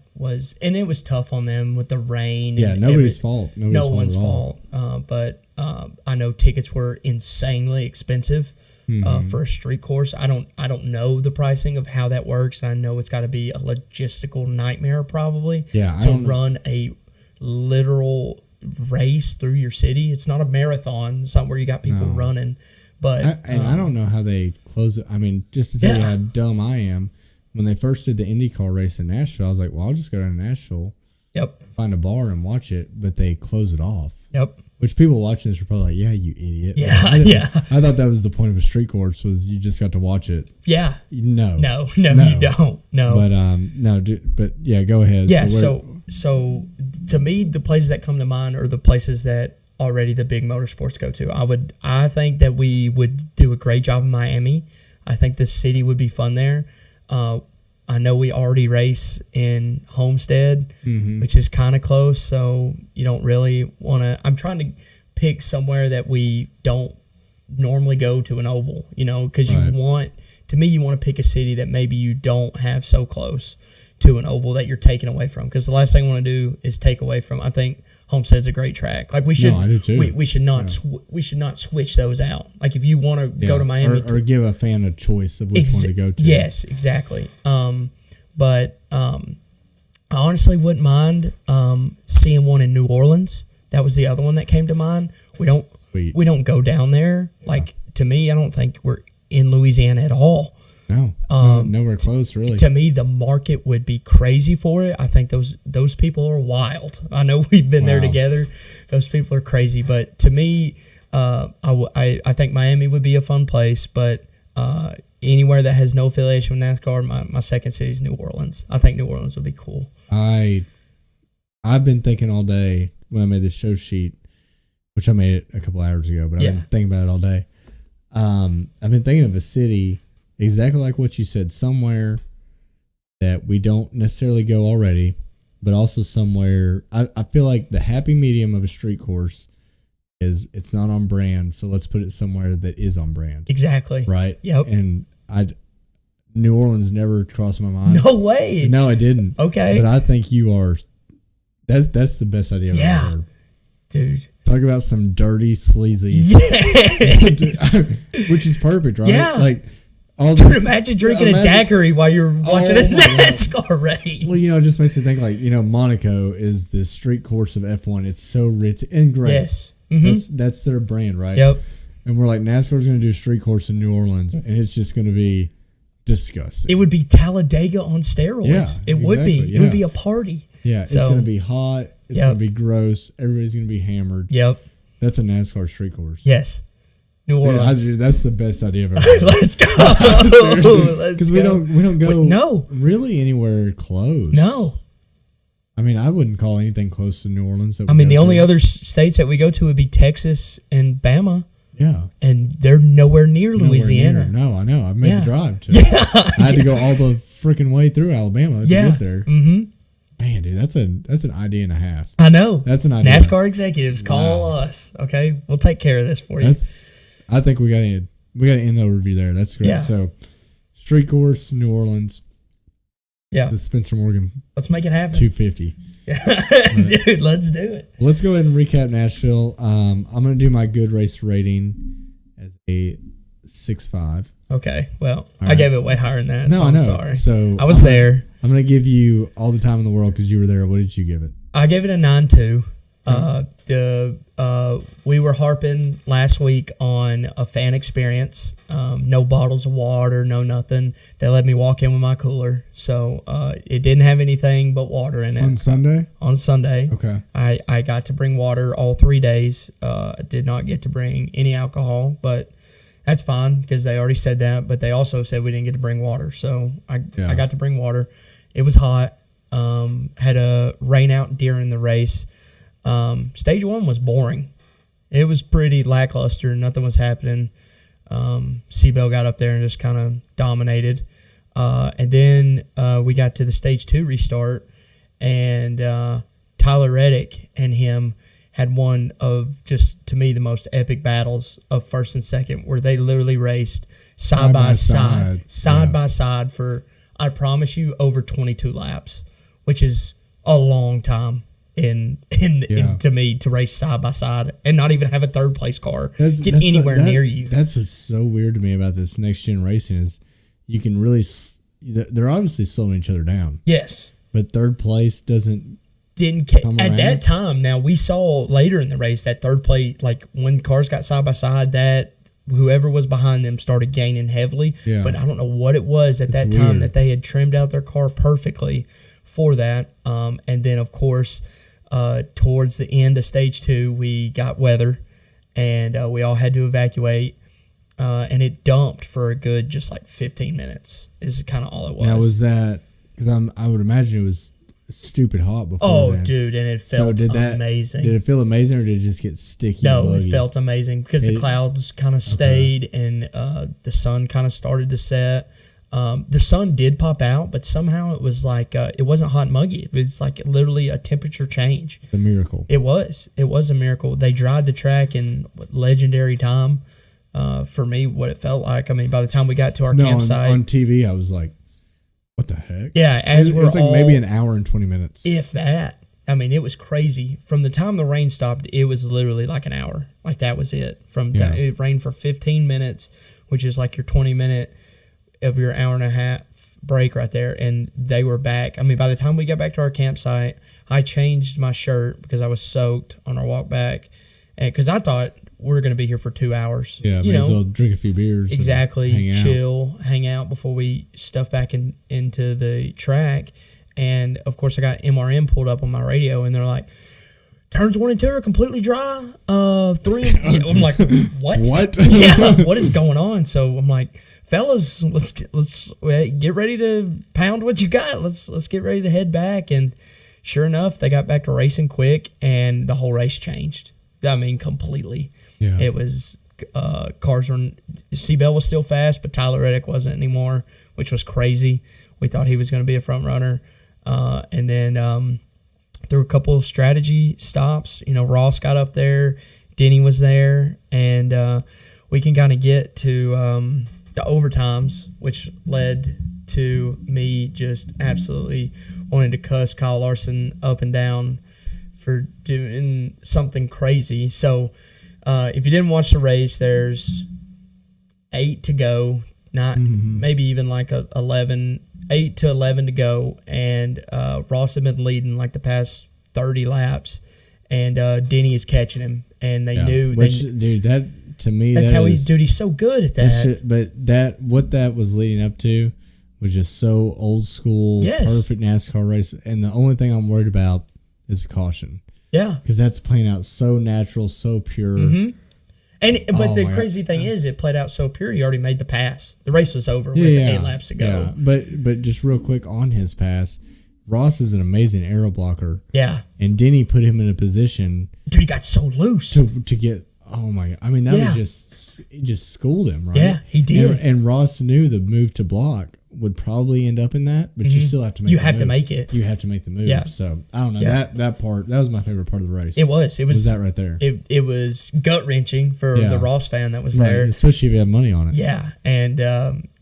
and it was tough on them with the rain. Yeah, nobody's fault. No one's fault. But I know tickets were insanely expensive. For a street course. I don't know the pricing of how that works. I know it's got to be a logistical nightmare probably to run a literal race through your city. It's not a marathon. It's not where you got people running. But I don't know how they close it. I mean, just to tell you how dumb I am, when they first did the IndyCar race in Nashville, I was like, well, I'll just go down to Nashville, find a bar and watch it. But they close it off. Yep. Which people watching this are probably like, yeah, you idiot. Yeah, I thought that was the point of a street course, was you just got to watch it. Yeah. No, you don't. No. But but yeah, go ahead. Yeah. So to me, the places that come to mind are the places that already the big motorsports go to. I think that we would do a great job in Miami. I think the city would be fun there. I know we already race in Homestead, which is kind of close, so you don't really want to. I'm trying to pick somewhere that we don't normally go to an oval, because you want to pick a city that maybe you don't have so close to an oval that you're taking away from, because the last thing I want to do is take away from. I think Homestead's a great track. Like we should, I do too. we should not we should not switch those out. Like if you want to go to Miami, or give a fan a choice of which one to go to. Yes, exactly. But I honestly wouldn't mind seeing one in New Orleans. That was the other one that came to mind. We don't go down there. Like to me, I don't think we're in Louisiana at all. No, nowhere close, really. To me, the market would be crazy for it. I think those people are wild. I know we've been there together. Those people are crazy. But to me, I think Miami would be a fun place. But anywhere that has no affiliation with NASCAR, my second city is New Orleans. I think New Orleans would be cool. I've been thinking all day when I made this show sheet, which I made it a couple hours ago, but I've been thinking about it all day. I've been thinking of a city exactly like what you said, somewhere that we don't necessarily go already, but also somewhere I feel like the happy medium of a street course is it's not on brand, so let's put it somewhere that is on brand. Exactly. Right? Yep. And New Orleans never crossed my mind. No way. No, I didn't. Okay. But I think you are. That's the best idea I've ever heard. Dude. Talk about some dirty, sleazy. Yes. Which is perfect, right? Yeah. Like, dude, imagine drinking a daiquiri while you're watching a NASCAR race. Well, it just makes me think like, Monaco is the street course of F1. It's so rich and great. Yes. Mm-hmm. That's their brand, right? Yep. And we're like, NASCAR's going to do a street course in New Orleans, and it's just going to be disgusting. It would be Talladega on steroids. Yeah, it would be. Yeah. It would be a party. Yeah, it's going to be hot. It's going to be gross. Everybody's going to be hammered. Yep. That's a NASCAR street course. Yes. New Orleans. That's the best idea I've ever heard. Let's go. Because we don't go really anywhere close. No. I mean, I wouldn't call anything close to New Orleans. The only other states that we go to would be Texas and Bama. Yeah. And they're nowhere near Louisiana. No, I know. I've made the drive to. I had to go all the freaking way through Alabama to get there. Mm-hmm. Man, dude, that's an idea and a half. I know. That's an idea. NASCAR executives, call us. Okay, we'll take care of this for you. I think we got to end the review there. That's great. Yeah. So, street course, New Orleans. Yeah. The Spencer Morgan. Let's make it happen. 250. Dude, let's do it. Let's go ahead and recap Nashville. I'm going to do my good race rating as a 6.5. Okay. Well, I gave it way higher than that. No, so I I'm know. sorry. So I was there. I'm going to give you all the time in the world because you were there. What did you give it? I gave it a 9.2. We were harping last week on a fan experience. No bottles of water, no nothing. They let me walk in with my cooler, so it didn't have anything but water in it. On Sunday? On Sunday. Okay. I got to bring water all 3 days. Did not get to bring any alcohol, but that's fine because they already said that. But they also said we didn't get to bring water, so I got to bring water. It was hot. Had a rain out during the race. Stage 1 was boring. It was pretty lackluster. Nothing was happening. Seabell got up there and just kind of dominated. And then we got to the Stage 2 restart, and Tyler Reddick and him had one of just, to me, the most epic battles of first and second, where they literally raced side by side for, I promise you, over 22 laps, which is a long time to me to race side by side and not even have a third place car get anywhere near you. That's what's so weird to me about this next gen racing is you can really they're obviously slowing each other down. Yes, but third place didn't at that time. Now we saw later in the race that third place, like when cars got side by side, that whoever was behind them started gaining heavily. Yeah. But I don't know what it was at that time that they had trimmed out their car perfectly for that. And then of course, towards the end of Stage 2, we got weather, and we all had to evacuate. And it dumped for a good just like 15 minutes is kind of all it was. Now was that because I would imagine it was stupid hot before. Oh, then. dude, and it felt amazing. Did it feel amazing, or did it just get sticky? No, it felt amazing because the clouds kind of stayed, and the sun kind of started to set. The sun did pop out, but somehow it was like it wasn't hot and muggy. It was like literally a temperature change. It's a miracle. It was a miracle. They dried the track in legendary time. For me, what it felt like. I mean, by the time we got to our campsite on TV, I was like, "What the heck?" heck? Yeah, as it we're was like all, maybe an hour and 20 minutes. if that. I mean, it was crazy. From the time the rain stopped, it was literally like an hour. Like, that was it. It rained for 15 minutes, which is like your 20-minute of your hour and a half break right there, and they were back. I mean, by the time we got back to our campsite, I changed my shirt because I was soaked on our walk back, and because I thought we were going to be here for 2 hours. Yeah, may as well drink a few beers. Exactly, chill, hang out before we stuff back into the track. And of course, I got MRM pulled up on my radio, and they're like, turns 1 and 2 are completely dry. 3, I'm like, what? What? Yeah, what is going on? So I'm like, fellas, let's get ready to pound what you got. Let's get ready to head back. And sure enough, they got back to racing quick, and the whole race changed. I mean, completely. Yeah. It was cars were. Seabell was still fast, but Tyler Reddick wasn't anymore, which was crazy. We thought he was going to be a front runner, and then. Through a couple of strategy stops, Ross got up there, Denny was there, and we can kind of get to the overtimes, which led to me just absolutely wanting to cuss Kyle Larson up and down for doing something crazy. So if you didn't watch the race, there's 8 to go, not maybe even like 8 to 11 to go, and Ross had been leading like the past 30 laps, and Denny is catching him, and they knew. Dude, that to me, that's how he's so good at that. But what that was leading up to was just so old school, perfect NASCAR race, and the only thing I'm worried about is caution. Yeah, because that's playing out so natural, so pure. But the crazy thing is, it played out so pure. He already made the pass. The race was over with 8 laps to go. Yeah. But just real quick on his pass, Ross is an amazing aero blocker. Yeah, and Denny put him in a position. Dude, he got so loose to get. Oh my God! I mean, that was just schooled him, right? Yeah, he did. And Ross knew the move to block would probably end up in that, but you still have to make. You have to make it. You have to make the move. Yeah. So I don't know that part. That was my favorite part of the race. It was that right there. It was gut wrenching for the Ross fan that was there, especially if you have money on it. Yeah, and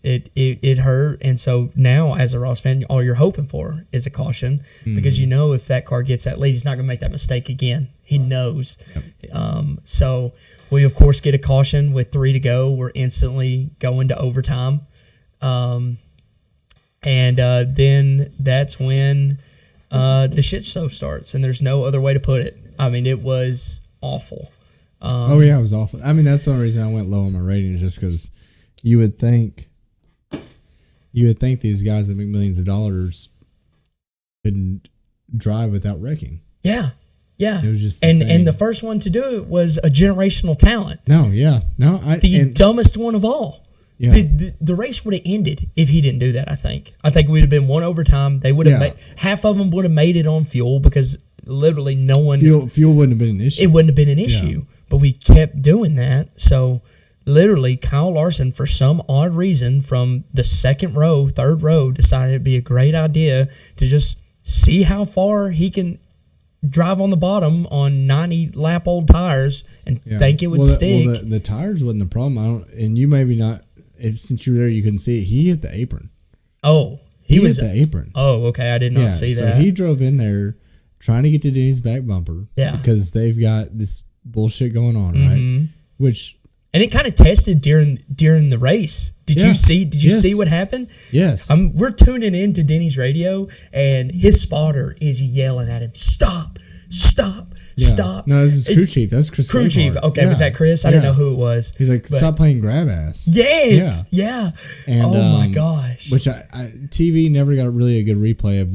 it hurt, and so now as a Ross fan, all you're hoping for is a caution because if that car gets that lead, he's not going to make that mistake again. He knows. Yep. So we of course get a caution with 3 to go. We're instantly going to overtime. And then that's when the shit show starts, and there's no other way to put it. I mean, it was awful. It was awful. I mean, that's the only reason I went low on my ratings, just because you would think these guys that make millions of dollars couldn't drive without wrecking. Yeah. Yeah, it was just and the first one to do it was a generational talent. The dumbest one of all. Yeah. The race would have ended if he didn't do that. I think we'd have been one overtime. They would have half of them would have made it on fuel because literally no one fuel wouldn't have been an issue. It wouldn't have been an issue, but we kept doing that. So literally, Kyle Larson, for some odd reason, from the third row, decided it'd be a great idea to just see how far he can drive on the bottom on 90-lap old tires and think it would stick. Well, the tires wasn't the problem. And you maybe not. Since you were there, you couldn't see it. He hit the apron. Oh, he hit the apron. Oh, okay. I did not see that. So he drove in there trying to get to Denny's back bumper. Yeah, because they've got this bullshit going on, right? And it kind of tested during the race. Did you see what happened? Yes. We're tuning into Denny's radio, and his spotter is yelling at him, "Stop! Stop!" No, this is crew chief. That's Chris. Crew chief. Okay, was that Chris? I didn't know who it was. He's like, "Stop playing grab ass." Yes. Yeah. And, oh my gosh. Which TV never got really a good replay of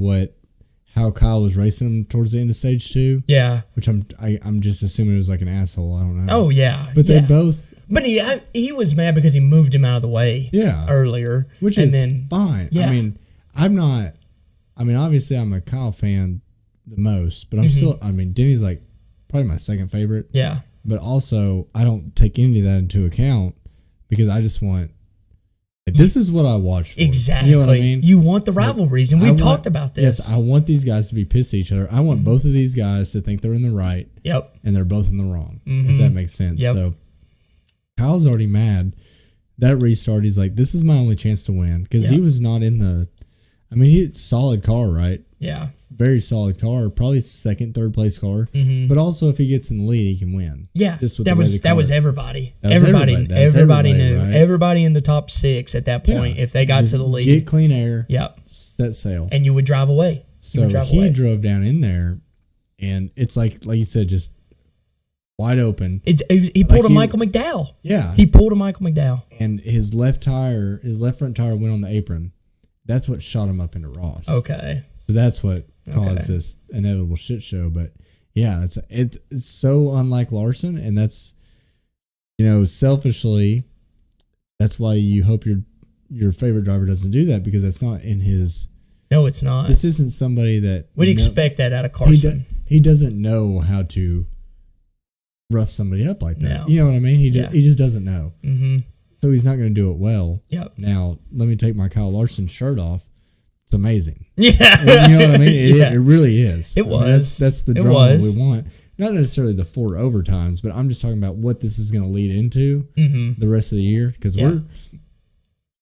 how Kyle was racing him towards the end of stage 2. Yeah. Which I'm just assuming it was like an asshole. I don't know. Oh yeah. But they both. But he was mad because he moved him out of the way. Yeah. Earlier, which is fine. Yeah. I mean, obviously I'm a Kyle fan the most, but I'm still. I mean, Denny's like probably my second favorite. Yeah. But also, I don't take any of that into account because I just want. This is what I watch for. Exactly. You know what I mean? You want the rivalries, and we've talked about this. Yes, I want these guys to be pissed at each other. I want both of these guys to think they're in the right. Yep. And they're both in the wrong. If that makes sense. Yep. So Kyle's already mad. That restart, he's like, this is my only chance to win. Because he was not in the... I mean, he's solid car, right? Yeah. Very solid car. Probably second, third place car. Mm-hmm. But also, if he gets in the lead, he can win. Yeah. Just with that the way was the car- everybody. That was Everybody knew. right? Everybody in the top 6 at that point, if they got Just to the lead. get clean air. Yep. Set sail. And you would drive away. So he drove down in there, and it's like you said, just wide open. He pulled a Michael McDowell. Yeah. He pulled a Michael McDowell. And his left front tire went on the apron. That's what shot him up into Ross. Okay. So that's what caused this inevitable shit show. But yeah, it's so unlike Larson, and that's, selfishly, that's why you hope your favorite driver doesn't do that, because that's not in his. No, it's not. This isn't somebody that we'd expect that out of Carson. He doesn't know how to rough somebody up like that. No. You know what I mean? He just doesn't know. Mm-hmm. So he's not going to do it well. Yep. Now, let me take my Kyle Larson shirt off. It's amazing. Yeah. You know what I mean? It really is. It was. That's the drama we want. Not necessarily the 4 overtimes, but I'm just talking about what this is going to lead into the rest of the year. Because we're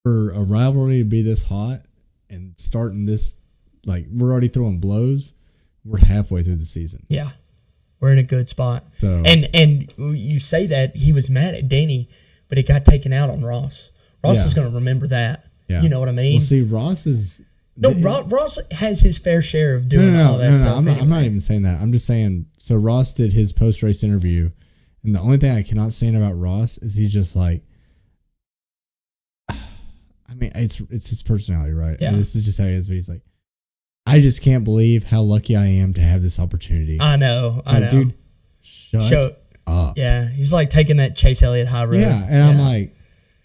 for a rivalry to be this hot and starting this, like, we're already throwing blows. We're halfway through the season. Yeah. We're in a good spot. So and you say that he was mad at Danny, but it got taken out on Ross. Ross is going to remember that. Yeah. You know what I mean? Well, see, Ross is... No, Ross has his fair share of doing all that stuff. I'm not even saying that. I'm just saying, so Ross did his post-race interview, and the only thing I cannot stand about Ross is he's just like... I mean, it's his personality, right? Yeah. And this is just how he is, but he's like, I just can't believe how lucky I am to have this opportunity. I know. Dude, shut up. Yeah, he's like taking that Chase Elliott high road. Yeah, and I'm like,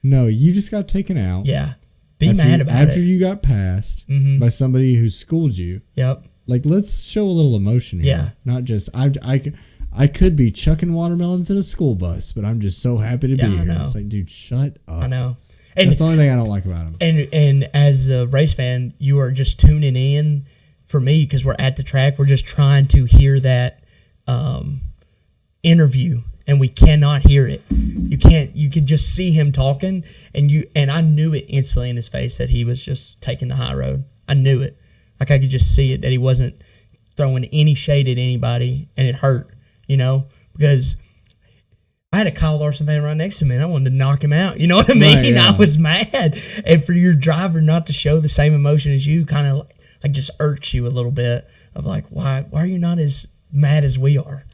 no, you just got taken out. Yeah. Be mad about it. After you got passed by somebody who schooled you. Yep. Like, let's show a little emotion here. Yeah. Not just, I could be chucking watermelons in a school bus, but I'm just so happy to be here. It's like, dude, shut up. I know. And that's the only thing I don't like about him. And as a race fan, you are just tuning in for me because we're at the track. We're just trying to hear that interview, and we cannot hear it. You can't. You could just see him talking, and I knew it instantly in his face that he was just taking the high road. I knew it. Like, I could just see it, that he wasn't throwing any shade at anybody, and it hurt, because I had a Kyle Larson fan right next to me, and I wanted to knock him out. You know what I mean? Right, yeah. I was mad. And for your driver not to show the same emotion as you kind of like just irks you a little bit of like, why are you not as mad as we are?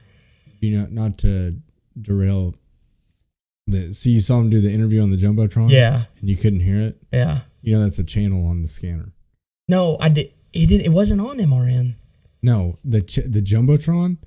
Not to derail. So you saw him do the interview on the Jumbotron? Yeah. And you couldn't hear it? Yeah. That's a channel on the scanner. No, I did. It wasn't on MRN. No, the Jumbotron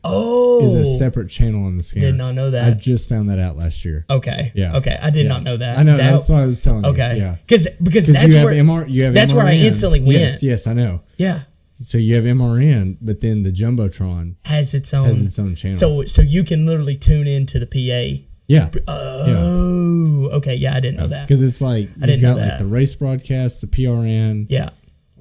is a separate channel on the scanner. Did not know that. I just found that out last year. Okay. Yeah. Okay. I did not know that. I know. That's why I was telling you. Okay. Yeah. Because that's where that's where I instantly went. Yes, I know. Yeah. So you have MRN, but then the Jumbotron has its own channel. So you can literally tune into the PA. Yeah. Oh. Okay. Yeah, I didn't know that. Because it's like you've got like the race broadcast, the PRN. Yeah.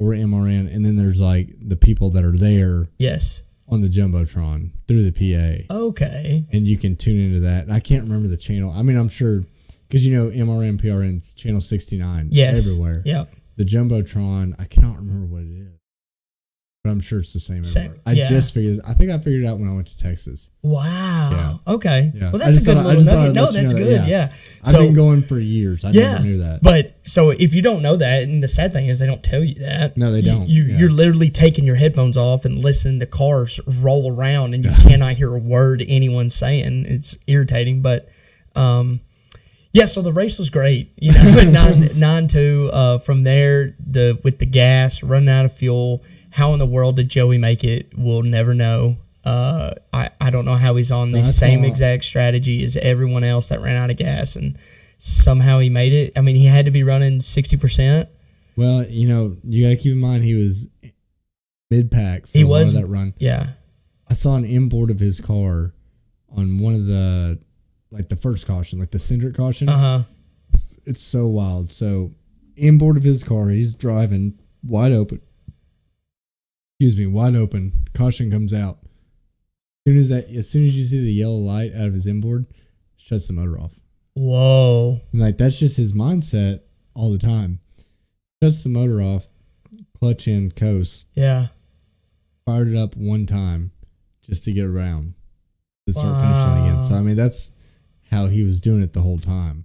Or MRN, and then there's like the people that are there. Yes. On the Jumbotron through the PA. Okay. And you can tune into that. And I can't remember the channel. I mean, I'm sure because MRN, PRN's channel 69. Yes. Everywhere. Yep. The Jumbotron, I cannot remember what it is, but I'm sure it's the same everywhere. I think I figured it out when I went to Texas. Wow. Yeah. Okay. Yeah. Well, that's a good little nugget. No, that's good. Yeah. I've been going for years. I never knew that. But so if you don't know that, and the sad thing is they don't tell you that. No, they don't. You're literally taking your headphones off and listening to cars roll around, and you cannot hear a word anyone's saying. It's irritating, but yeah. So the race was great. 9-2. From there, with the gas running out of fuel. How in the world did Joey make it? We'll never know. I don't know how he's on the same exact strategy as everyone else that ran out of gas, and somehow he made it. I mean, he had to be running 60%. Well, you got to keep in mind he was mid-pack for a lot of that run. Yeah. I saw an inboard of his car on one of the, like the first caution, like the Cindric caution. Uh-huh. It's so wild. So, inboard of his car, he's driving wide open. Wide open. Caution comes out. As soon as you see the yellow light out of his inboard, shuts the motor off. Whoa. And like that's just his mindset all the time. Shuts the motor off, clutch in coast. Yeah. Fired it up one time just to get around to start finishing again. So, I mean, that's how he was doing it the whole time.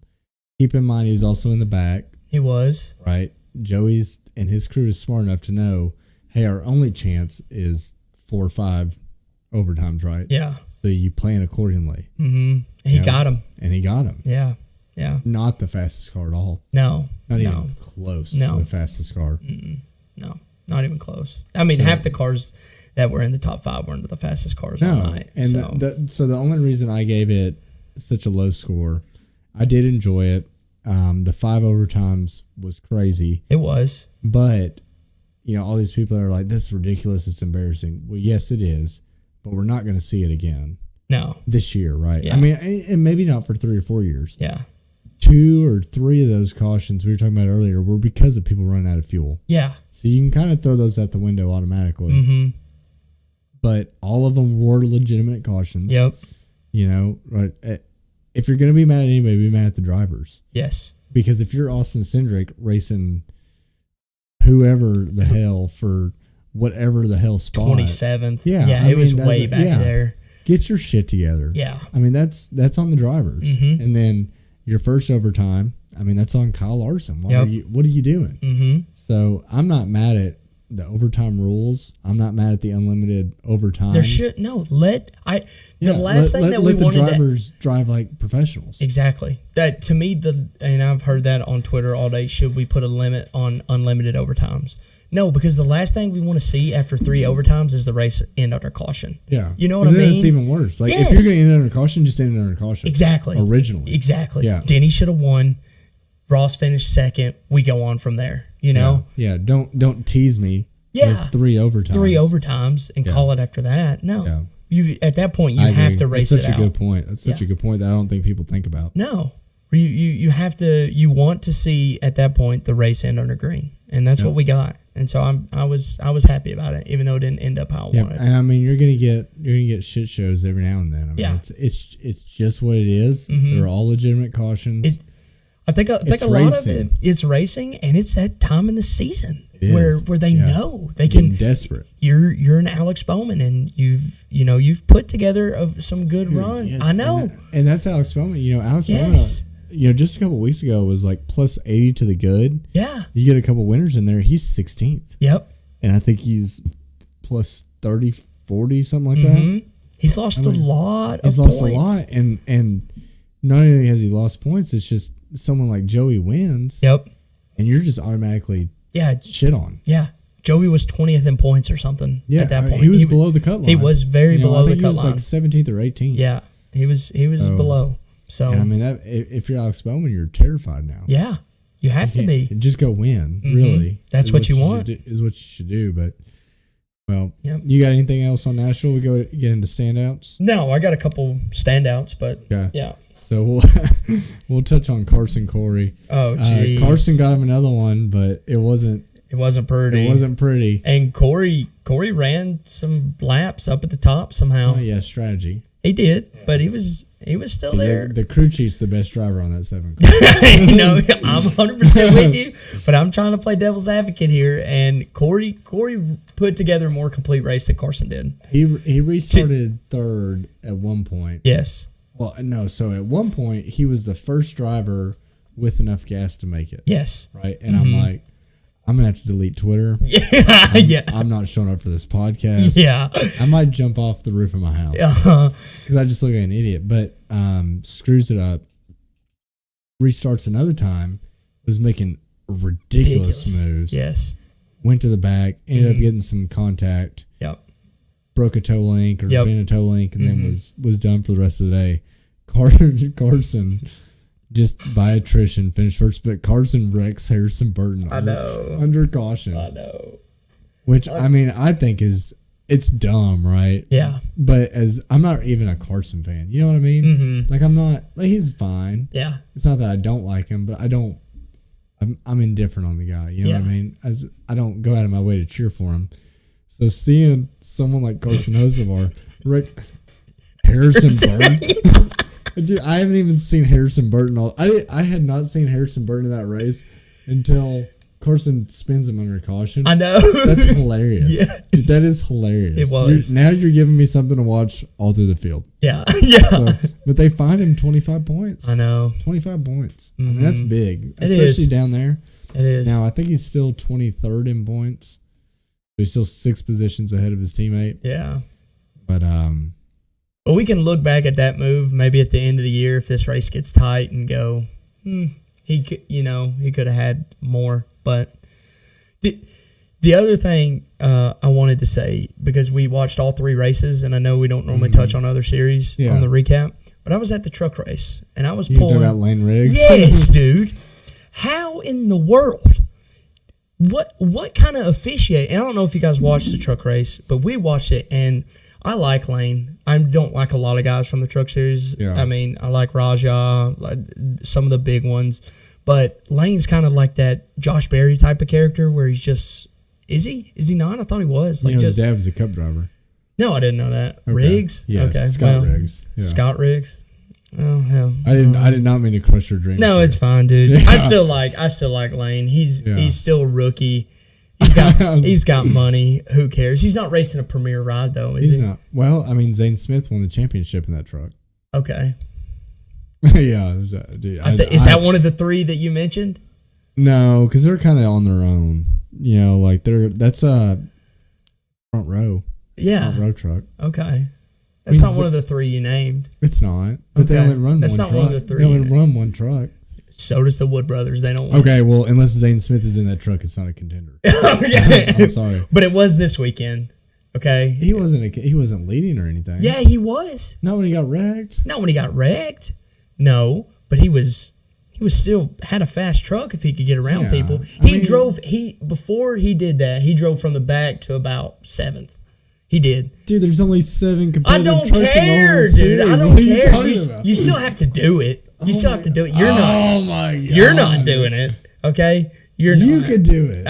Keep in mind, he was also in the back. He was. Right? Joey's and his crew is smart enough to know, hey, our only chance is 4 or 5 overtimes, right? Yeah. So you plan accordingly. Mm-hmm. And he got him. And he got him. Yeah. Yeah. Not the fastest car at all. No. Not even close to the fastest car. No. Not even close. I mean, half the cars that were in the top 5 weren't the fastest cars all night. And so the only reason I gave it such a low score, I did enjoy it. The 5 overtimes was crazy. It was. But, you know, all these people are like, that's ridiculous. It's embarrassing. Well, yes, it is. But we're not going to see it again. No. This year, right? Yeah. I mean, and maybe not for 3 or 4 years. Yeah. 2 or 3 of those cautions we were talking about earlier were because of people running out of fuel. Yeah. So you can kind of throw those out the window automatically. Mm-hmm. But all of them were legitimate cautions. Yep. You know, right? If you're going to be mad at anybody, be mad at the drivers. Yes. Because if you're Austin Cindric racing whoever the hell for whatever the hell spot. 27th. Yeah. Yeah, it was way back there. Get your shit together. Yeah. I mean, that's on the drivers. Mm-hmm. And then your first overtime, I mean, that's on Kyle Larson. What are you doing? Mm-hmm. So I'm not mad at the overtime rules. I'm not mad at the unlimited overtime. There should let the drivers drive like professionals. Exactly. That to me, and I've heard that on Twitter all day. Should we put a limit on unlimited overtimes? No, because the last thing we want to see after 3 overtimes is the race end under caution. Yeah, you know what I mean. It's even worse. Like if you're going to end under caution, just end under caution. Exactly. Originally. Exactly. Yeah. Denny should have won. Ross finished second. We go on from there. You know. Yeah. Don't tease me. Yeah. With 3 overtimes. 3 overtimes and call it after that. No. Yeah. You at that point you have to race it out. That's such a good point. That's such a good point that I don't think people think about. No. You have to. You want to see at that point the race end under green, and that's what we got. And so I was happy about it, even though it didn't end up how I wanted. And I mean, you're gonna get shit shows every now and then. I mean, it's just what it is. Mm-hmm. They're all legitimate cautions. I think a lot of it, it's racing, and it's that time in the season where they know they can. Desperate. You're an Alex Bowman, and you've put together some good runs. Yes, I know, and that's Alex Bowman. Alex Bowman. Just a couple weeks ago was like plus 80 to the good. Yeah. You get a couple winners in there. He's 16th. Yep. And I think he's plus 30, 40, something like that. He's lost a lot of points. He's lost a lot. And not only has he lost points, it's just someone like Joey wins. Yep. And you're just automatically shit on. Yeah. Joey was 20th in points or something at that point. He was below the cut line. He was very below the cut line. He was like 17th or 18th. Yeah. He was below. So, and I mean, if you're Alex Bowman, you're terrified now. Yeah, you have to be. Just go win, really. That's what you want. Is what you should do. But, you got anything else on Nashville? We go get into standouts? No, I got a couple standouts, but yeah. So we'll touch on Carson Corey. Oh, geez. Carson got him another one, but it wasn't pretty. It wasn't pretty. And Corey ran some laps up at the top somehow. Oh, yeah, strategy. He did, but he was still there. The crew chief's the best driver on that 7 car. I'm 100% with you, but I'm trying to play devil's advocate here. And Corey put together a more complete race than Carson did. He restarted third at one point. Yes. Well, no. So at one point he was the first driver with enough gas to make it. Yes. Right, and I'm like, I'm going to have to delete Twitter. I'm not showing up for this podcast. Yeah. I might jump off the roof of my house. Because I just look like an idiot. But screws it up. Restarts another time. Was making ridiculous moves. Yes. Went to the back. Ended up getting some contact. Yep. Broke a toe link or bent a toe link. And then was done for the rest of the day. Carson... just by attrition finished first, but Carson wrecks Harrison Burton. Under caution. I know. Which I mean, I think it's dumb, right? Yeah. But I'm not even a Carson fan. You know what I mean? Mm-hmm. Like I'm not. Like he's fine. Yeah. It's not that I don't like him, but I'm indifferent on the guy. You know what I mean? I don't go out of my way to cheer for him. So seeing someone like Carson Hocevar wreck Harrison Burton. Dude, I haven't even seen Harrison Burton. I had not seen Harrison Burton in that race until Carson spins him under caution. I know. That's hilarious. Yes. Dude, that is hilarious. It was. Now you're giving me something to watch all through the field. Yeah. Yeah. So, but they fined him 25 points. I know. 25 points. I mean, that's big. Especially is. down there. It is. Now, I think he's still 23rd in points. So he's still 6 positions ahead of his teammate. Yeah. But we can look back at that move maybe at the end of the year if this race gets tight and go, he could, he could have had more. But the other thing I wanted to say, because we watched all 3 races, and I know we don't normally touch on other series on the recap, but I was at the truck race and I was pulling. You talking about Lane Riggs? Yes, dude. How in the world? What kind of officiate? And I don't know if you guys watched the truck race, but we watched it, and I like Lane. I don't like a lot of guys from the truck series. Yeah. I mean, I like Raja, like some of the big ones, but Lane's kind of like that Josh Berry type of character where he's just is he not? I thought he was. Like, his dad was a Cup driver. No, I didn't know that. Okay. Riggs. Yeah, okay. Scott Riggs. Yeah. Scott Riggs. Oh hell. I did not mean to crush your dreams. No, it's fine, dude. Yeah. I still like Lane. He's still a rookie. He's got money. Who cares? He's not racing a premier ride though, is he? He's not. Well, I mean, Zane Smith won the championship in that truck. Okay. Yeah, dude. Is that one of the 3 that you mentioned? No, because they're kind of on their own. Like that's a front row. Yeah. Front row truck. Okay. That's not one of the 3 you named. It's not. But they only run That's one not truck. one of the 3. They only run one truck. So does the Wood Brothers. They don't win. Okay, well, unless Zane Smith is in that truck, it's not a contender. Okay. I'm sorry. But it was this weekend. Okay. He wasn't leading or anything. Yeah, he was. Not when he got wrecked. Not when he got wrecked. No, but he was still had a fast truck if he could get around people. Before he did that, he drove from the back to about 7th. He did. Dude, there's only 7 competitive I don't trucks in the care, whole dude. series. I don't What are you care. talking about? You still have to do it. You still have to do it. You're not. Oh my god. You're not doing it. Okay? You're not. You could do it.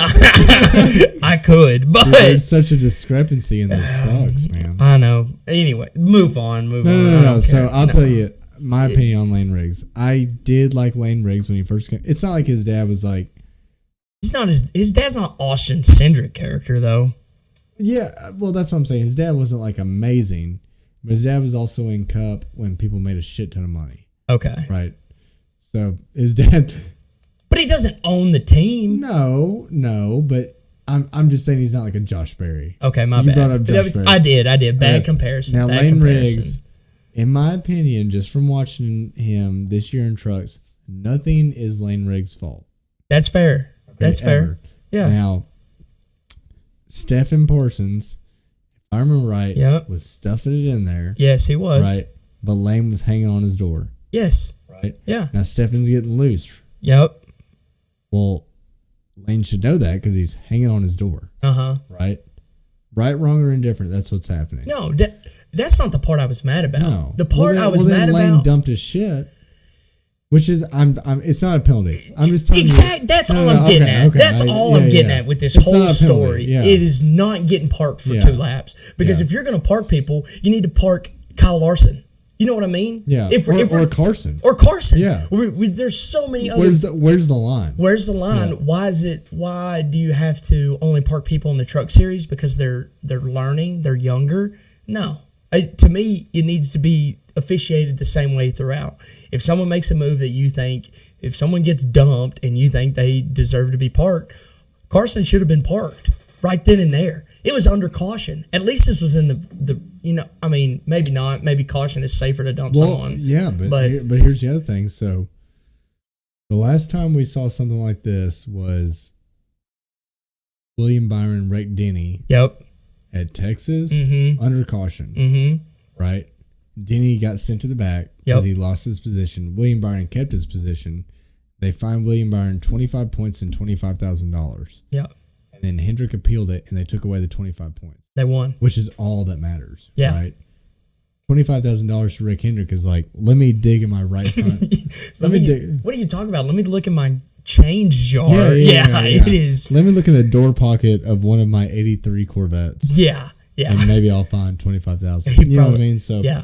I could, but Dude, there's such a discrepancy in those trucks, man. I know. Anyway, move on. No. So I'll tell you my opinion on Lane Riggs. I did like Lane Riggs when he first came. It's not like his dad was like. He's not his dad's not Austin Cindric character though. Yeah, well, that's what I'm saying. His dad wasn't like amazing, but his dad was also in Cup when people made a shit ton of money. Okay. Right. So his dad. But he doesn't own the team. No, but I'm just saying he's not like a Josh Berry. Okay, my you bad. Brought up Josh Berry. I did. Bad comparison. Now, Bad Lane comparison. Riggs, in my opinion, just from watching him this year in trucks, nothing is Lane Riggs' fault. That's fair. That's fair. Yeah. Now, Stephen Parsons, if I remember right, was stuffing it in there. Yes, he was. Right. But Lane was hanging on his door. Yes. Right. Yeah. Now Stephen's getting loose. Yep. Well, Lane should know that because he's hanging on his door. Right. Right, wrong, or indifferent. That's what's happening. No, that's not the part I was mad about. No. The part I was mad Lane about. dumped his shit. Which is, it's not a penalty. I'm just telling you. That's all I'm getting at. Okay. That's all I'm getting at with this whole story. Yeah. It is not getting parked for 2 laps. Because if you're going to park people, you need to park Kyle Larson. You know what I mean? Yeah. Or Carson. Or Carson. Yeah. There's so many other. Where's the line? Where's the line? Yeah. Why do you have to only park people in the truck series? Because they're learning, they're younger? No. To me, it needs to be officiated the same way throughout. If someone makes a move that you think, if someone gets dumped and you think they deserve to be parked, Carson should have been parked right then and there. It was under caution. At least this was in maybe not. Maybe caution is safer to dump someone. Yeah, but here's the other thing. So the last time we saw something like this was William Byron wrecked Denny. Yep. At Texas under caution. Right? Denny got sent to the back because he lost his position. William Byron kept his position. They fined William Byron 25 points and $25,000. Yep. And then Hendrick appealed it, and they took away the 25 points. They won. Which is all that matters. Yeah. Right? $25,000 to Rick Hendrick is like, let me dig in my right front. let me dig. What are you talking about? Let me look in my change jar. Yeah, it is. Let me look in the door pocket of one of my 83 Corvettes. Yeah. And maybe I'll find 25,000. You know what I mean? So yeah.